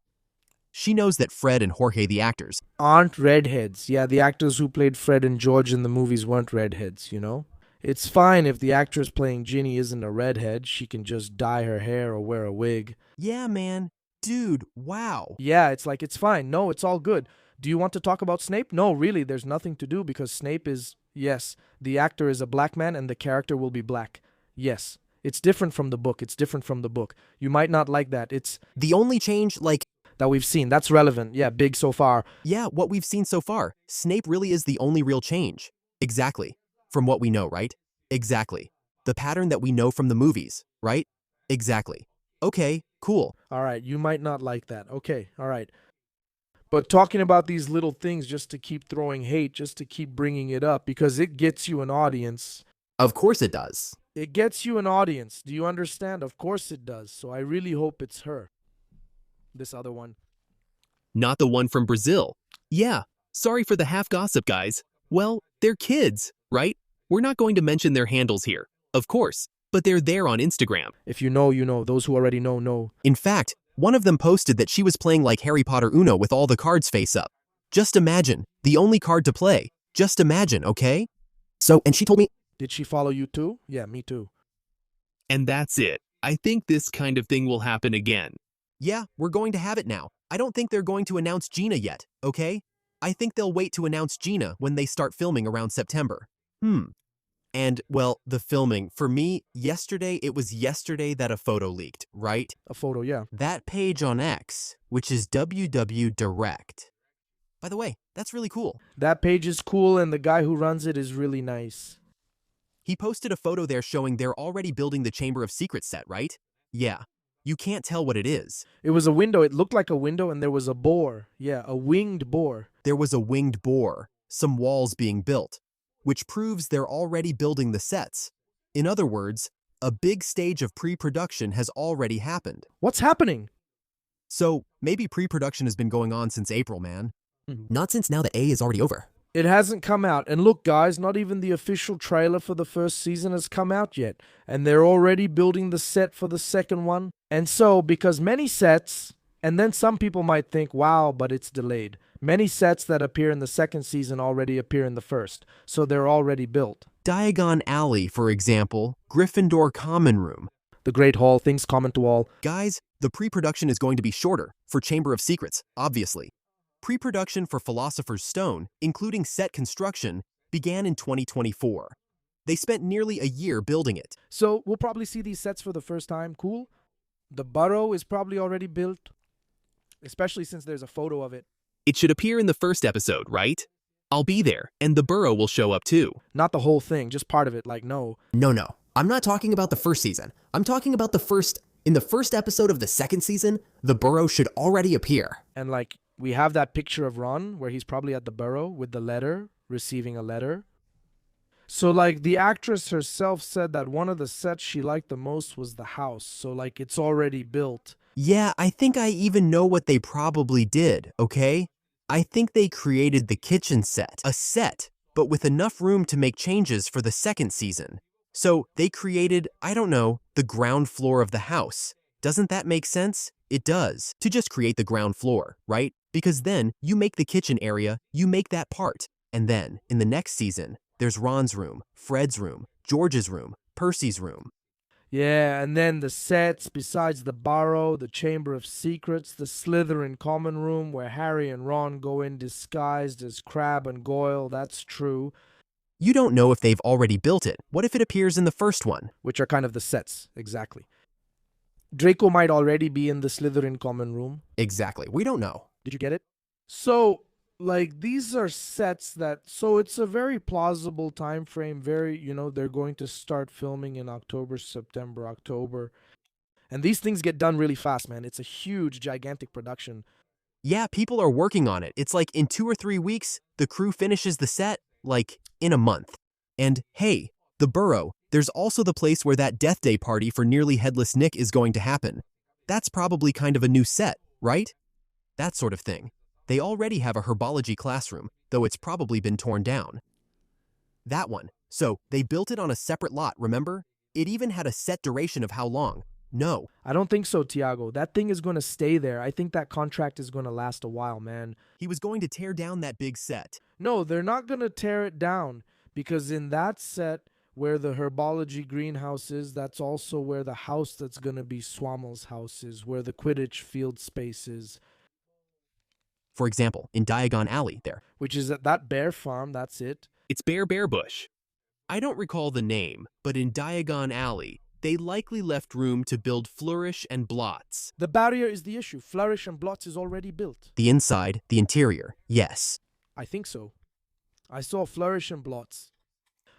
She knows that Fred and Jorge, the actors, Aren't redheads. Yeah, the actors who played Fred and George in the movies weren't redheads, you know? It's fine if the actress playing Ginny isn't a redhead. She can just dye her hair or wear a wig. yeah, man. Dude, wow. Yeah, it's fine. No, it's all good. Do you want to talk about Snape? No, really, there's nothing to do because Snape is, yes, the actor is a black man and the character will be black. Yes. It's different from the book. It's different from the book. You might not like that. It's The only change, like, that we've seen. That's relevant. Yeah, big so far. yeah, what we've seen so far. Snape really is the only real change. Exactly. From what we know, right? Exactly. The pattern that we know from the movies, right? Exactly. Okay, cool. All right, you might not like that. Okay, all right. But talking about these little things just to keep throwing hate, just to keep bringing it up, because it gets you an audience. Of course it does. It gets you an audience. Do you understand? Of course it does. So I really hope it's her. This other one. Not the one from Brazil. Yeah, sorry for the half gossip, guys. Well, they're kids, right? We're not going to mention their handles here, of course, but they're there on Instagram. If you know, you know. Those who already know, know. In fact, one of them posted that she was playing like Harry Potter Uno with all the cards face up. Just imagine, the only card to play. Just imagine, okay? So, and she told me, Did she follow you too? Yeah, me too. And that's it. I think this kind of thing will happen again. Yeah, we're going to have it now. I don't think they're going to announce Gina yet, okay? I think they'll wait to announce Gina when they start filming around September. And, well, the filming, for me, it was yesterday that a photo leaked, right? A photo, yeah. That page on X, which is WW Direct. By the way, that's really cool. That page is cool and the guy who runs it is really nice. He posted a photo there showing they're already building the Chamber of Secrets set, right? Yeah. You can't tell what it is. It was a window. It looked like a window and there was a boar. Yeah, a winged boar. There was a winged boar, some walls being built, which proves they're already building the sets. In other words, a big stage of pre-production has already happened. What's happening? So, maybe pre-production has been going on since April, man. not since now that A is already over. It hasn't come out. And look, guys, not even the official trailer for the first season has come out yet. And they're already building the set for the second one. And so, because many sets, and then some people might think, wow, but it's delayed. Many sets that appear in the second season already appear in the first. So they're already built. Diagon Alley, for example, Gryffindor Common Room. The Great Hall, things common to all. Guys, the pre-production is going to be shorter for Chamber of Secrets, obviously. Pre-production for Philosopher's Stone, including set construction, began in 2024. They spent nearly a year building it. So we'll probably see these sets for the first time. Cool. The burrow is probably already built, especially since there's a photo of it. It should appear in the first episode, right? I'll be there, and the burrow will show up too. Not the whole thing, just part of it, like no. No. I'm not talking about the first season. I'm talking about in the first episode of the second season, the burrow should already appear. And like, we have that picture of Ron where he's probably at the burrow with the letter, receiving a letter. So like the actress herself said that one of the sets she liked the most was the house. So like it's already built. Yeah, I think I even know what they probably did, okay? I think they created the kitchen set. A set, but with enough room to make changes for the second season. So they created, I don't know, the ground floor of the house. Doesn't that make sense? It does. To just create the ground floor, right? Because then you make the kitchen area, you make that part. And then, in the next season, there's Ron's room, Fred's room, George's room, Percy's room. Yeah, and then the sets, besides the burrow, the Chamber of Secrets, the Slytherin common room where Harry and Ron go in disguised as Crabbe and Goyle, that's true. You don't know if they've already built it. What if it appears in the first one? Which are kind of the sets, exactly. Draco might already be in the Slytherin common room. Exactly. We don't know. Did you get it? So, like, these are sets so it's a very plausible time frame. They're going to start filming in October, September, October. And these things get done really fast, man. It's a huge, gigantic production. Yeah, people are working on it. It's like in 2 or 3 weeks, the crew finishes the set, like in a month. And hey, the Burrow, there's also the place where that Death Day party for nearly headless Nick is going to happen. That's probably kind of a new set, right? That sort of thing. They already have a herbology classroom, though it's probably been torn down. That one. So, they built it on a separate lot, remember? It even had a set duration of how long. No. I don't think so, Tiago. That thing is going to stay there. I think that contract is going to last a while, man. He was going to tear down that big set. No, they're not going to tear it down, because in that set where the herbology greenhouse is, that's also where the house that's going to be Swammel's house is, where the Quidditch field space is. For example, in Diagon Alley there. Which is at that bear farm, that's it. It's Bear Bush. I don't recall the name, but in Diagon Alley, they likely left room to build Flourish and Blots. The barrier is the issue. Flourish and Blots is already built. The inside, the interior, yes. I think so. I saw Flourish and Blots.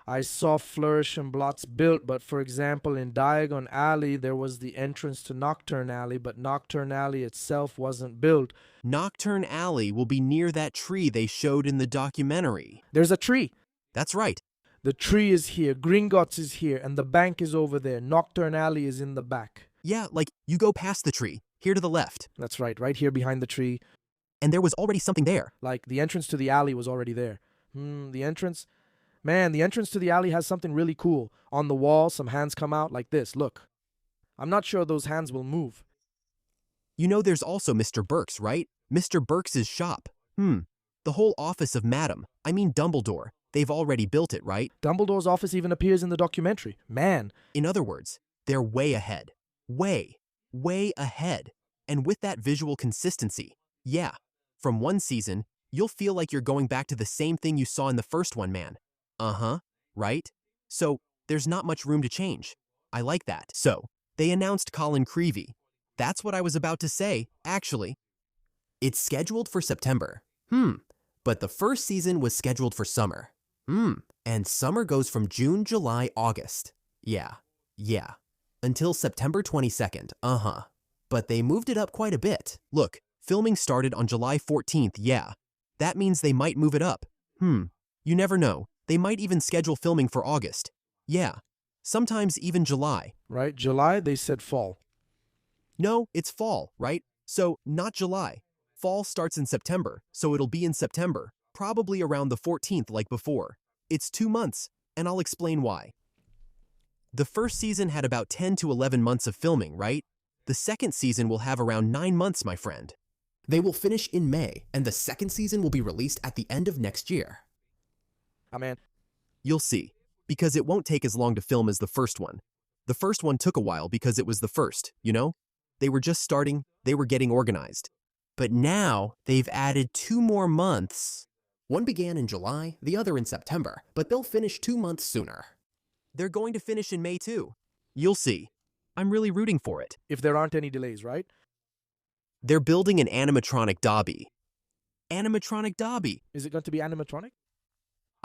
I saw Flourish and Blots built, but for example, in Diagon Alley, there was the entrance to Nocturne Alley, but Nocturne Alley itself wasn't built. Nocturne Alley will be near that tree they showed in the documentary. There's a tree. That's right. The tree is here, Gringotts is here, and the bank is over there. Nocturne Alley is in the back. Yeah, like, you go past the tree, here to the left. That's right here behind the tree. And there was already something there. Like, the entrance to the alley was already there. The entrance... Man, the entrance to the alley has something really cool. On the wall, some hands come out like this, look. I'm not sure those hands will move. You know there's also Mr. Burke's, right? Mr. Burke's shop. The whole office of Madam, I mean Dumbledore. They've already built it, right? Dumbledore's office even appears in the documentary. Man. In other words, they're way ahead. Way ahead. And with that visual consistency, yeah, from one season, you'll feel like you're going back to the same thing you saw in the first one, man. Right? So, there's not much room to change. I like that. So, they announced Colin Creevey. That's what I was about to say, actually. It's scheduled for September. But the first season was scheduled for summer. And summer goes from June, July, August. Yeah. Until September 22nd, But they moved it up quite a bit. Look, filming started on July 14th, yeah. That means they might move it up. You never know. They might even schedule filming for August. Yeah. Sometimes even July. Right, July, they said fall. No, it's fall, right? So, not July. Fall starts in September, so it'll be in September, probably around the 14th like before. It's 2 months, and I'll explain why. The first season had about 10 to 11 months of filming, right? The second season will have around 9 months, my friend. They will finish in May, and the second season will be released at the end of next year. Oh, man. You'll see, because it won't take as long to film as the first one. The first one took a while because it was the first, you know? They were just starting, they were getting organized. But now, they've added 2 more months. One began in July, the other in September, but they'll finish 2 months sooner. They're going to finish in May too. You'll see. I'm really rooting for it. If there aren't any delays, right? They're building an animatronic Dobby. Animatronic Dobby. Is it going to be animatronic?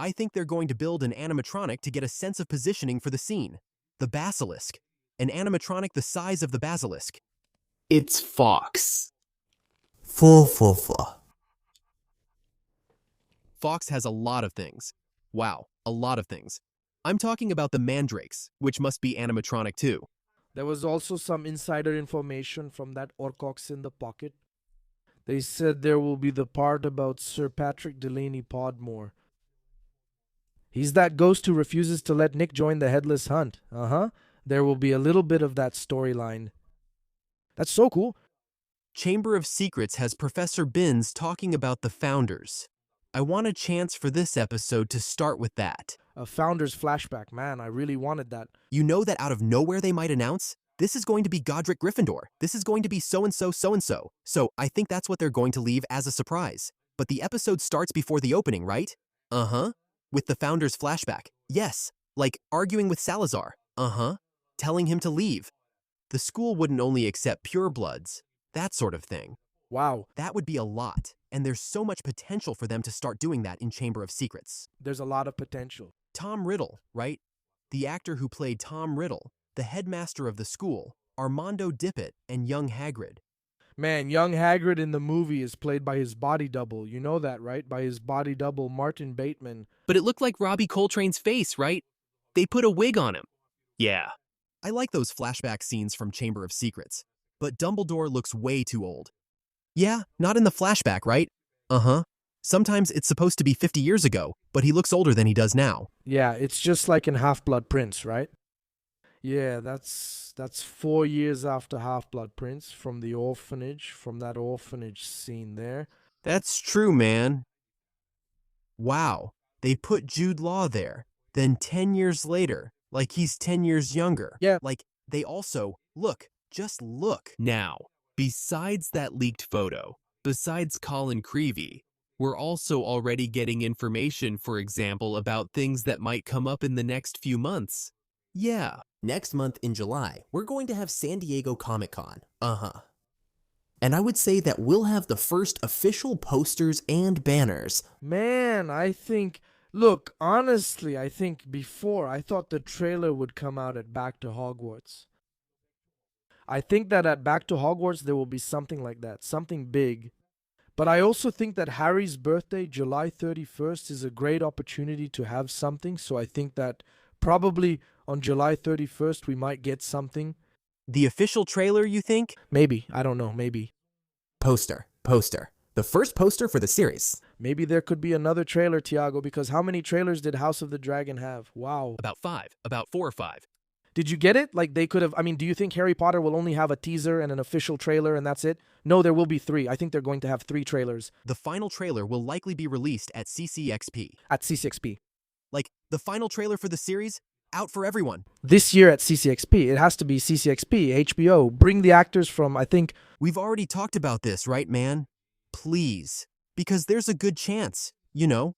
I think they're going to build an animatronic to get a sense of positioning for the scene. The Basilisk. An animatronic the size of the Basilisk. It's Fox. Fox has a lot of things. Wow, a lot of things. I'm talking about the mandrakes, which must be animatronic too. There was also some insider information from that Orcox in the pocket. They said there will be the part about Sir Patrick Delaney Podmore. He's that ghost who refuses to let Nick join the Headless Hunt. There will be a little bit of that storyline. That's so cool. Chamber of Secrets has Professor Binns talking about the Founders. I want a chance for this episode to start with that. A Founders flashback, man, I really wanted that. You know that out of nowhere they might announce, this is going to be Godric Gryffindor. This is going to be so-and-so, so-and-so. So I think that's what they're going to leave as a surprise. But the episode starts before the opening, right? With the Founders flashback. Yes, like arguing with Salazar. Telling him to leave. The school wouldn't only accept purebloods. That sort of thing. Wow. That would be a lot, and there's so much potential for them to start doing that in Chamber of Secrets. There's a lot of potential. Tom Riddle, right? The actor who played Tom Riddle, the headmaster of the school, Armando Dippet and young Hagrid. Man, young Hagrid in the movie is played by his body double. You know that, right? By his body double, Martin Bateman. But it looked like Robbie Coltrane's face, right? They put a wig on him. Yeah. I like those flashback scenes from Chamber of Secrets, but Dumbledore looks way too old. Yeah, not in the flashback, right? Uh-huh. Sometimes it's supposed to be 50 years ago, but he looks older than he does now. Yeah, it's just like in Half-Blood Prince, right? Yeah, that's 4 years after Half-Blood Prince from the orphanage, from that orphanage scene there. That's true, man. Wow, they put Jude Law there. Then 10 years later, like he's 10 years younger. Yeah. Like, they also, look, just look. Now, besides that leaked photo, besides Colin Creevy, we're also already getting information, for example, about things that might come up in the next few months. Yeah. Next month in July, we're going to have San Diego Comic-Con. And I would say that we'll have the first official posters and banners. Man, I think, look, honestly, I think before, I thought the trailer would come out at Back to Hogwarts. I think that at Back to Hogwarts, there will be something like that, something big. But I also think that Harry's birthday, July 31st, is a great opportunity to have something. So I think that probably on July 31st, we might get something. The official trailer, you think? Maybe. I don't know. Maybe. Poster. The first poster for the series. Maybe there could be another trailer, Tiago, because how many trailers did House of the Dragon have? Wow. About 4 or 5. Did you get it? Like they could have, I mean, do you think Harry Potter will only have a teaser and an official trailer and that's it? No, there will be 3. I think they're going to have 3 trailers. The final trailer will likely be released at CCXP. At C6P. Like, the final trailer for the series, out for everyone. This year at CCXP. It has to be CCXP, HBO. Bring the actors from, I think... We've already talked about this, right, man? Please. Because there's a good chance, you know?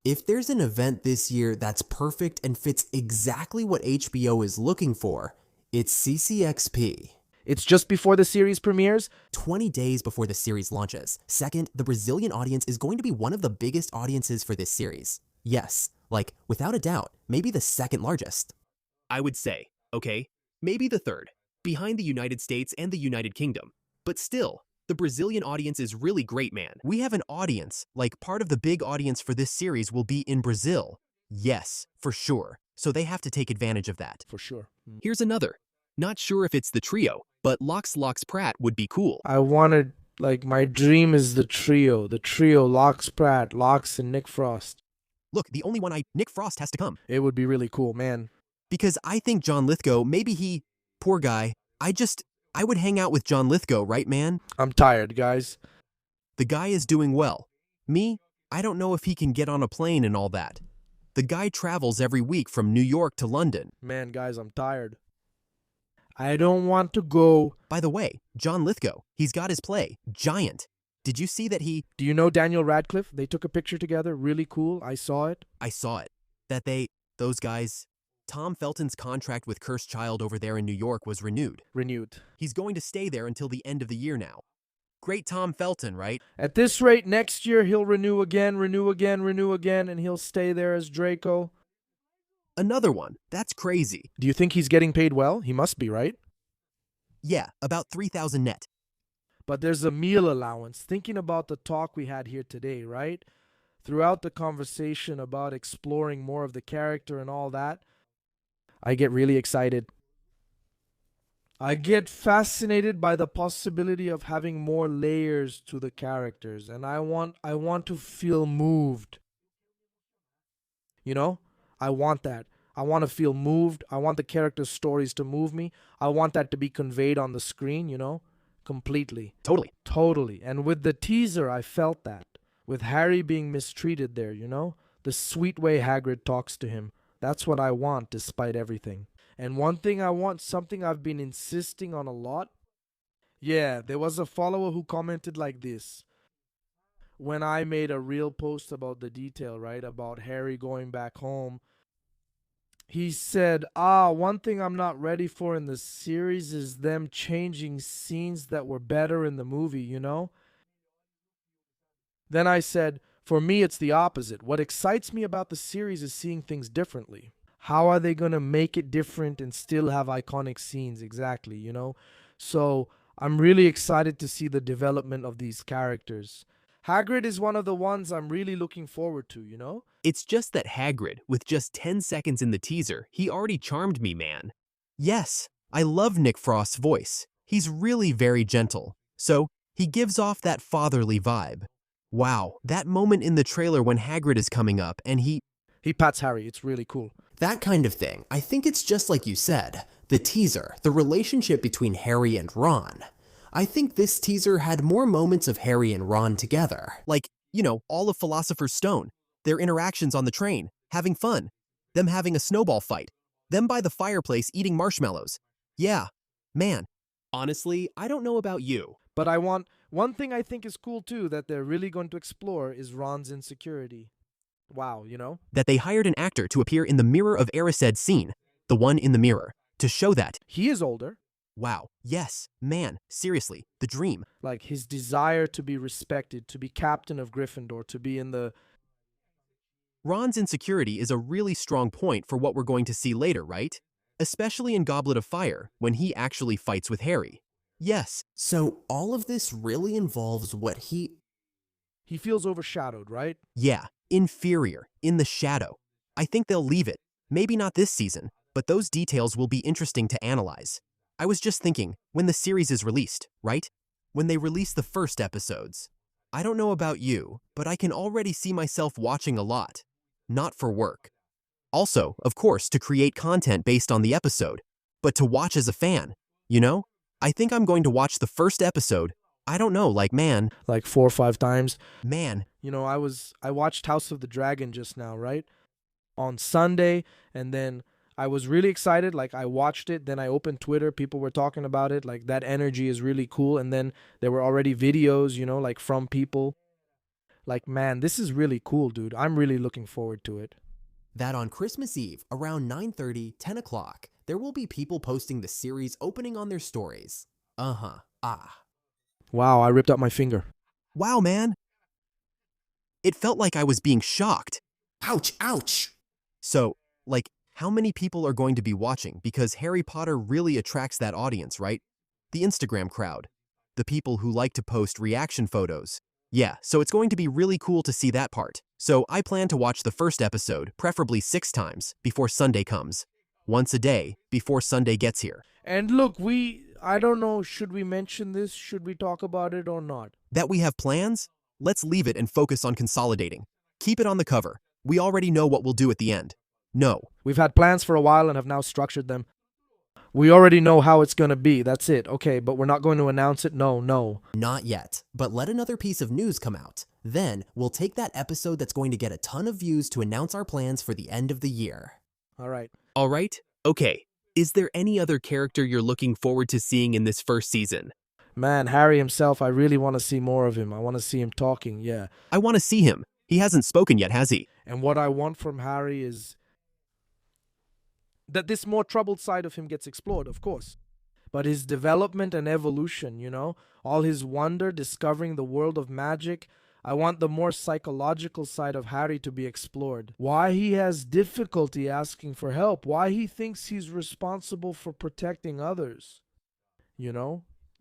If there's an event this year that's perfect and fits exactly what HBO is looking for, it's CCXP. It's just before the series premieres? 20 days before the series launches. Second, the Brazilian audience is going to be one of the biggest audiences for this series. Yes, like, without a doubt, maybe the second largest. I would say, okay, maybe the third, behind the United States and the United Kingdom. But still, the Brazilian audience is really great, man. We have an audience, like part of the big audience for this series will be in Brazil. Yes, for sure. So they have to take advantage of that. For sure. Here's another. Not sure if it's the trio, but Lox Pratt would be cool. I wanted, like, my dream is the trio. The trio, Lox Pratt, Lox, and Nick Frost. Look, the only one Nick Frost has to come. It would be really cool, man. Because I think John Lithgow, maybe he, poor guy, I would hang out with John Lithgow, right, man? I'm tired, guys. The guy is doing well. Me, I don't know if he can get on a plane and all that. The guy travels every week from New York to London. Man, guys, I'm tired. I don't want to go. By the way, John Lithgow, he's got his play, Giant. Did you see that he... Do you know Daniel Radcliffe? They took a picture together. Really cool. I saw it. I saw it. That those guys... Tom Felton's contract with Cursed Child over there in New York was renewed. He's going to stay there until the end of the year now. Great Tom Felton, right? At this rate, next year he'll renew again, and he'll stay there as Draco. Another one. That's crazy. Do you think he's getting paid well? He must be, right? Yeah, about 3,000 net. But there's a meal allowance. Thinking about the talk we had here today, right? Throughout the conversation about exploring more of the character and all that, I get really excited. I get fascinated by the possibility of having more layers to the characters, and I want to feel moved. You know? I want that. I want to feel moved. I want the characters' stories to move me. I want that to be conveyed on the screen, you know? Completely. Totally. And with the teaser, I felt that. With Harry being mistreated there, you know? The sweet way Hagrid talks to him. That's what I want, despite everything. And one thing I want, something I've been insisting on a lot. Yeah, there was a follower who commented like this. When I made a real post about the detail, right? About Harry going back home. He said, one thing I'm not ready for in the series is them changing scenes that were better in the movie, you know? Then I said, for me, it's the opposite. What excites me about the series is seeing things differently. How are they going to make it different and still have iconic scenes? Exactly, So I'm really excited to see the development of these characters. Hagrid is one of the ones I'm really looking forward to. It's just that Hagrid, with just 10 seconds in the teaser, he already charmed me, man. Yes, I love Nick Frost's voice. He's really very gentle. So, he gives off that fatherly vibe. Wow, that moment in the trailer when Hagrid is coming up and He pats Harry. It's really cool. That kind of thing. I think it's just like you said. The teaser, the relationship between Harry and Ron. I think this teaser had more moments of Harry and Ron together. like, all of Philosopher's Stone, their interactions on the train, having fun, them having a snowball fight, them by the fireplace eating marshmallows. Yeah, man, Honestly, I don't know about you. But one thing I think is cool too that they're really going to explore is Ron's insecurity. Wow. that they hired an actor to appear in the Mirror of Erised scene, the one in the mirror, to show that, He is older. wow, yes, man, seriously, the dream. Like his desire to be respected, to be captain of Gryffindor, to be in the Ron's insecurity is a really strong point for what we're going to see later, right? Especially in Goblet of Fire, when he actually fights with Harry. Yes, So all of this really involves what he feels overshadowed, right? yeah, inferior, in the shadow. I think they'll leave it. Maybe not this season, but those details will be interesting to analyze. I was just thinking, when the series is released, right? When they release the first episodes. I don't know about you, but I can already see myself watching a lot. Not for work. Also, of course, to create content based on the episode, but to watch as a fan, I think I'm going to watch the first episode. I don't know, man, Like 4 or 5 times. man, I watched House of the Dragon just now, right? On Sunday, and then I was really excited. Like I watched it, then I opened Twitter, people were talking about it. Like that energy is really cool. And then there were already videos, like from people. Like, man, this is really cool, dude. I'm really looking forward to it. that on Christmas Eve, around 9:30, 10 o'clock, there will be people posting the series opening on their stories. Wow, I ripped out my finger. wow, man. It felt like I was being shocked. Ouch, ouch! So, how many people are going to be watching? Because Harry Potter really attracts that audience, right? The Instagram crowd. The people who like to post reaction photos. Yeah, so it's going to be really cool to see that part. So I plan to watch the first episode, preferably 6 times, before Sunday comes. Once a day, before Sunday gets here. And look, I don't know, should we mention this? Should we talk about it or not? That we have plans? Let's leave it and focus on consolidating. Keep it on the cover. We already know what we'll do at the end. No. We've had plans for a while and have now structured them. We already know how it's going to be. That's it. Okay, but we're not going to announce it? No. Not yet, but let another piece of news come out. Then, we'll take that episode that's going to get a ton of views to announce our plans for the end of the year. All right. All right? Okay. Is there any other character you're looking forward to seeing in this first season? Man, Harry himself, I really want to see more of him. I want to see him talking, yeah. I want to see him. He hasn't spoken yet, has he? And what I want from Harry is that this more troubled side of him gets explored, of course. But his development and evolution, all his wonder discovering the world of magic, I want the more psychological side of Harry to be explored. Why he has difficulty asking for help, why he thinks he's responsible for protecting others.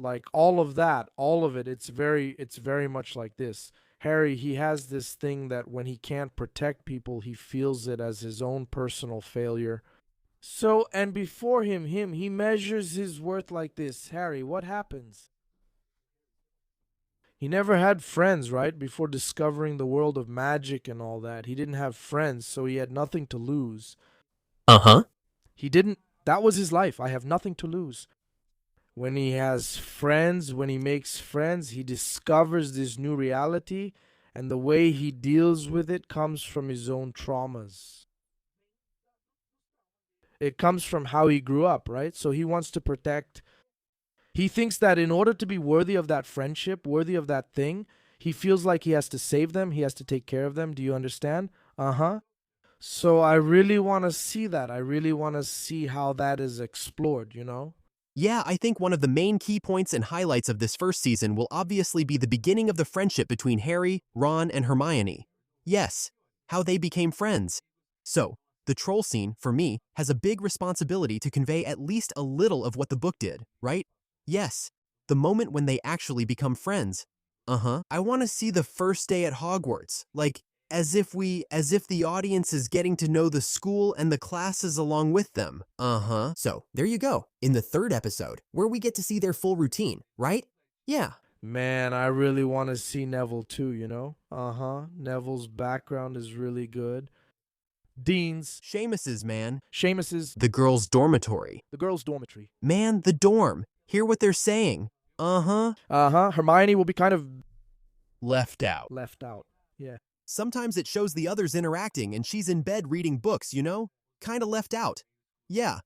Like all of that, all of it, it's very much like this. Harry, he has this thing that when he can't protect people, he feels it as his own personal failure. So, and before him, he measures his worth like this. Harry, what happens? He never had friends, right? Before discovering the world of magic and all that. He didn't have friends, so he had nothing to lose. Uh-huh. That was his life. I have nothing to lose. When he has friends, when he makes friends, he discovers this new reality, and the way he deals with it comes from his own traumas. It comes from how he grew up, right? So he wants to protect. He thinks that in order to be worthy of that friendship, worthy of that thing, he feels like he has to save them. He has to take care of them. Do you understand? So I really want to see that. I really want to see how that is explored, Yeah, I think one of the main key points and highlights of this first season will obviously be the beginning of the friendship between Harry, Ron, and Hermione. Yes, how they became friends. So, The troll scene, for me, has a big responsibility to convey at least a little of what the book did, right? Yes, the moment when they actually become friends. I want to see the first day at Hogwarts, like, as if the audience is getting to know the school and the classes along with them. So, there you go. In the third episode, where we get to see their full routine, right? Yeah. Man, I really want to see Neville too, Neville's background is really good. Dean's, Seamus's, man. Seamus's, The girls' dormitory. the girls' dormitory. Man, the dorm. Hear what they're saying. Hermione will be kind of Left out. left out. Yeah. Sometimes it shows the others interacting and she's in bed reading books, Kinda left out. Yeah.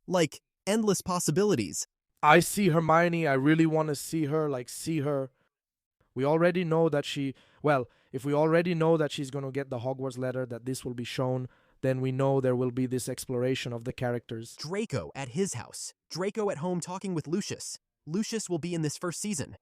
Like, endless possibilities. I see Hermione. I really want to see her, We already know that if we already know that she's going to get the Hogwarts letter, that this will be shown, then we know there will be this exploration of the characters. Draco at his house. Draco at home talking with Lucius. Lucius will be in this first season.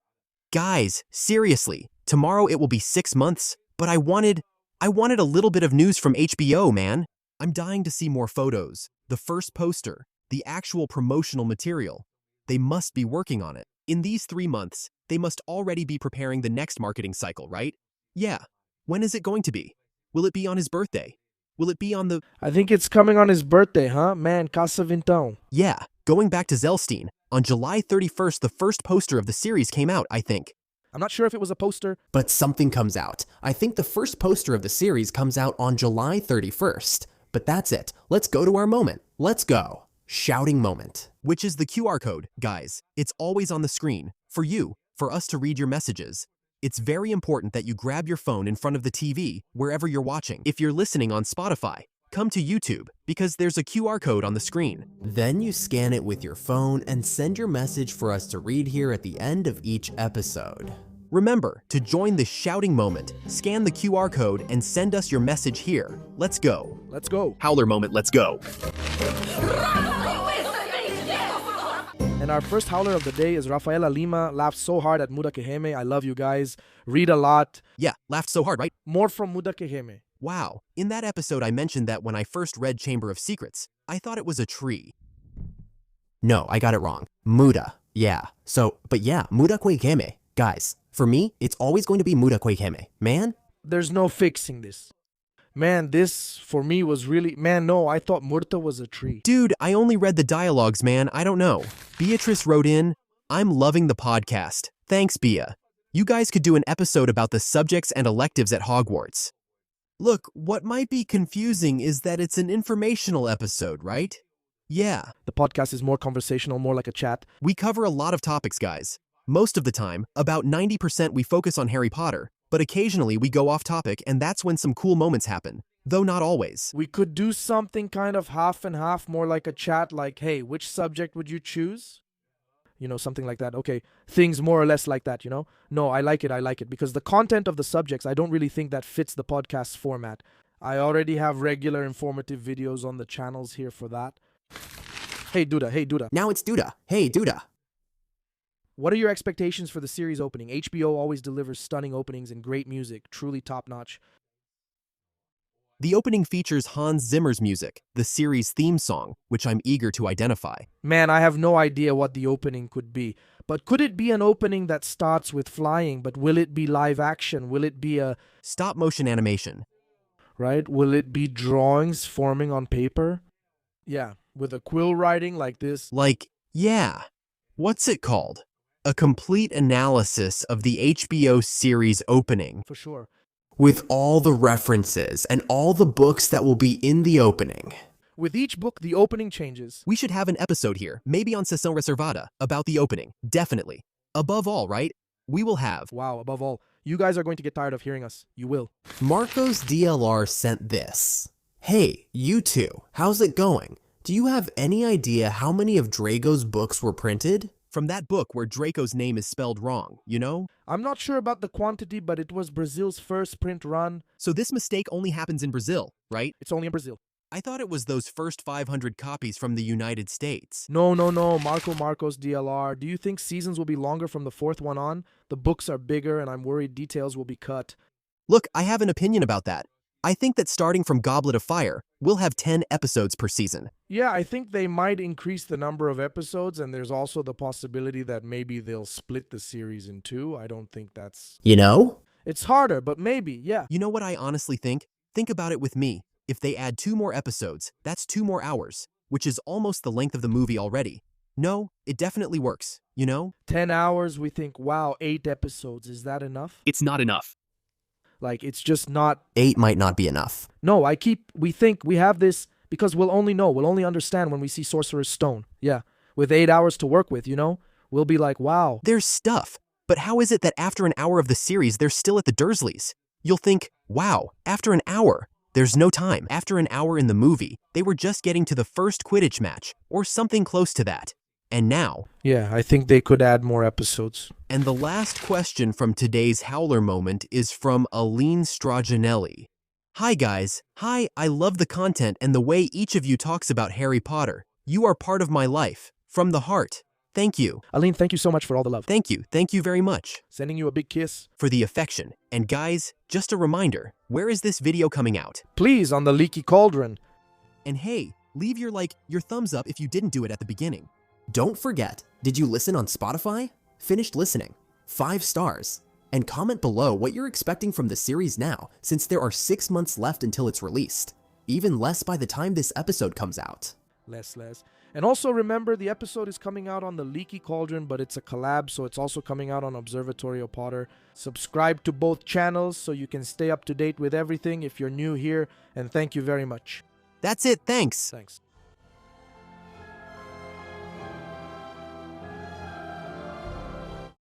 Guys, seriously, tomorrow it will be 6 months, but I wanted a little bit of news from HBO, man. I'm dying to see more photos, the first poster, the actual promotional material. They must be working on it. In these 3 months, they must already be preparing the next marketing cycle, right? Yeah. When is it going to be? Will it be on his birthday? Will it be on the... I think it's coming on his birthday, huh? Man, Casa Vintão. Yeah, going back to Zelstein. On July 31st, the first poster of the series came out, I think. I'm not sure if it was a poster. But something comes out. I think the first poster of the series comes out on July 31st. But that's it. Let's go to our moment. Let's go. Shouting moment. Which is the QR code, guys. It's always on the screen. For you, for us to read your messages. It's very important that you grab your phone in front of the TV, wherever you're watching. If you're listening on Spotify, come to YouTube, because there's a QR code on the screen. Then you scan it with your phone and send your message for us to read here at the end of each episode. Remember, to join the shouting moment, scan the QR code and send us your message here. Let's go. Let's go. Howler moment, let's go. And our first howler of the day is Rafaela Lima. Laughed so hard at Muda Keheme. I love you guys. Read a lot. Yeah, laughed so hard, right? More from Muda Keheme. Wow. In that episode, I mentioned that when I first read Chamber of Secrets, I thought it was a tree. No, I got it wrong. Muda. Yeah. Muda Keheme. Guys, for me, it's always going to be Muda Keheme. Man? There's no fixing this. Man, this for me was really... Man, no, I thought Murta was a tree. Dude, I only read the dialogues, man. I don't know. Beatrice wrote in, I'm loving the podcast. Thanks, Bea. You guys could do an episode about the subjects and electives at Hogwarts. Look, what might be confusing is that it's an informational episode, right? Yeah. The podcast is more conversational, more like a chat. We cover a lot of topics, guys. Most of the time, about 90% we focus on Harry Potter, but occasionally we go off topic and that's when some cool moments happen, though not always. We could do something kind of half and half, more like a chat, like, hey, which subject would you choose? Something like that. Okay, things more or less like that, No, I like it, because the content of the subjects, I don't really think that fits the podcast format. I already have regular informative videos on the channels here for that. Hey, Duda. Now it's Duda. Hey, Duda. What are your expectations for the series opening? HBO always delivers stunning openings and great music, truly top-notch. The opening features Hans Zimmer's music, the series theme song, which I'm eager to identify. Man, I have no idea what the opening could be. But could it be an opening that starts with flying, but will it be live action? Will it be a... stop-motion animation. Right? Will it be drawings forming on paper? Yeah, with a quill writing like this. Yeah. What's it called? A complete analysis of the HBO series opening. For sure. With all the references and all the books that will be in the opening. With each book, the opening changes. We should have an episode here, maybe on Sessão Reservada, about the opening. Definitely. Above all, right? We will have... Wow, above all. You guys are going to get tired of hearing us. You will. Marco's DLR sent this. Hey, you two, how's it going? Do you have any idea how many of Draco's books were printed? From that book where Draco's name is spelled wrong, I'm not sure about the quantity, but it was Brazil's first print run. So this mistake only happens in Brazil, right? It's only in Brazil. I thought it was those first 500 copies from the United States. No. Marco's DLR. Do you think seasons will be longer from the fourth one on? The books are bigger and I'm worried details will be cut. Look, I have an opinion about that. I think that starting from Goblet of Fire, we'll have 10 episodes per season. Yeah, I think they might increase the number of episodes, and there's also the possibility that maybe they'll split the series in two. I don't think that's... You know? It's harder, but maybe, yeah. You know what I honestly think? Think about it with me. If they add 2 more episodes, that's 2 more hours, which is almost the length of the movie already. No, it definitely works, you know? 10 hours, we think, wow, 8 episodes, is that enough? It's not enough. Like, it's just not... 8 might not be enough. No, we think we have this because we'll only understand when we see Sorcerer's Stone. Yeah, with 8 hours to work with, you know? We'll be like, wow. There's stuff. But how is it that after an hour of the series, they're still at the Dursleys? You'll think, wow, after an hour. There's no time. After an hour in the movie, they were just getting to the first Quidditch match, or something close to that. And now... Yeah, I think they could add more episodes. And the last question from today's Howler Moment is from Aline Straginelli. Hi guys. Hi, I love the content and the way each of you talks about Harry Potter. You are part of my life. From the heart. Thank you. Aline, thank you so much for all the love. Thank you. Thank you very much. Sending you a big kiss. For the affection. And guys, just a reminder, where is this video coming out? Please, on the Leaky Cauldron. And hey, leave your thumbs up if you didn't do it at the beginning. Don't forget, did you listen on Spotify? Finished listening. 5 stars. And comment below what you're expecting from the series now, since there are 6 months left until it's released. Even less by the time this episode comes out. Less. And also remember, the episode is coming out on the Leaky Cauldron, but it's a collab, so it's also coming out on Observatorio Potter. Subscribe to both channels so you can stay up to date with everything if you're new here, and thank you very much. That's it, thanks. Thanks.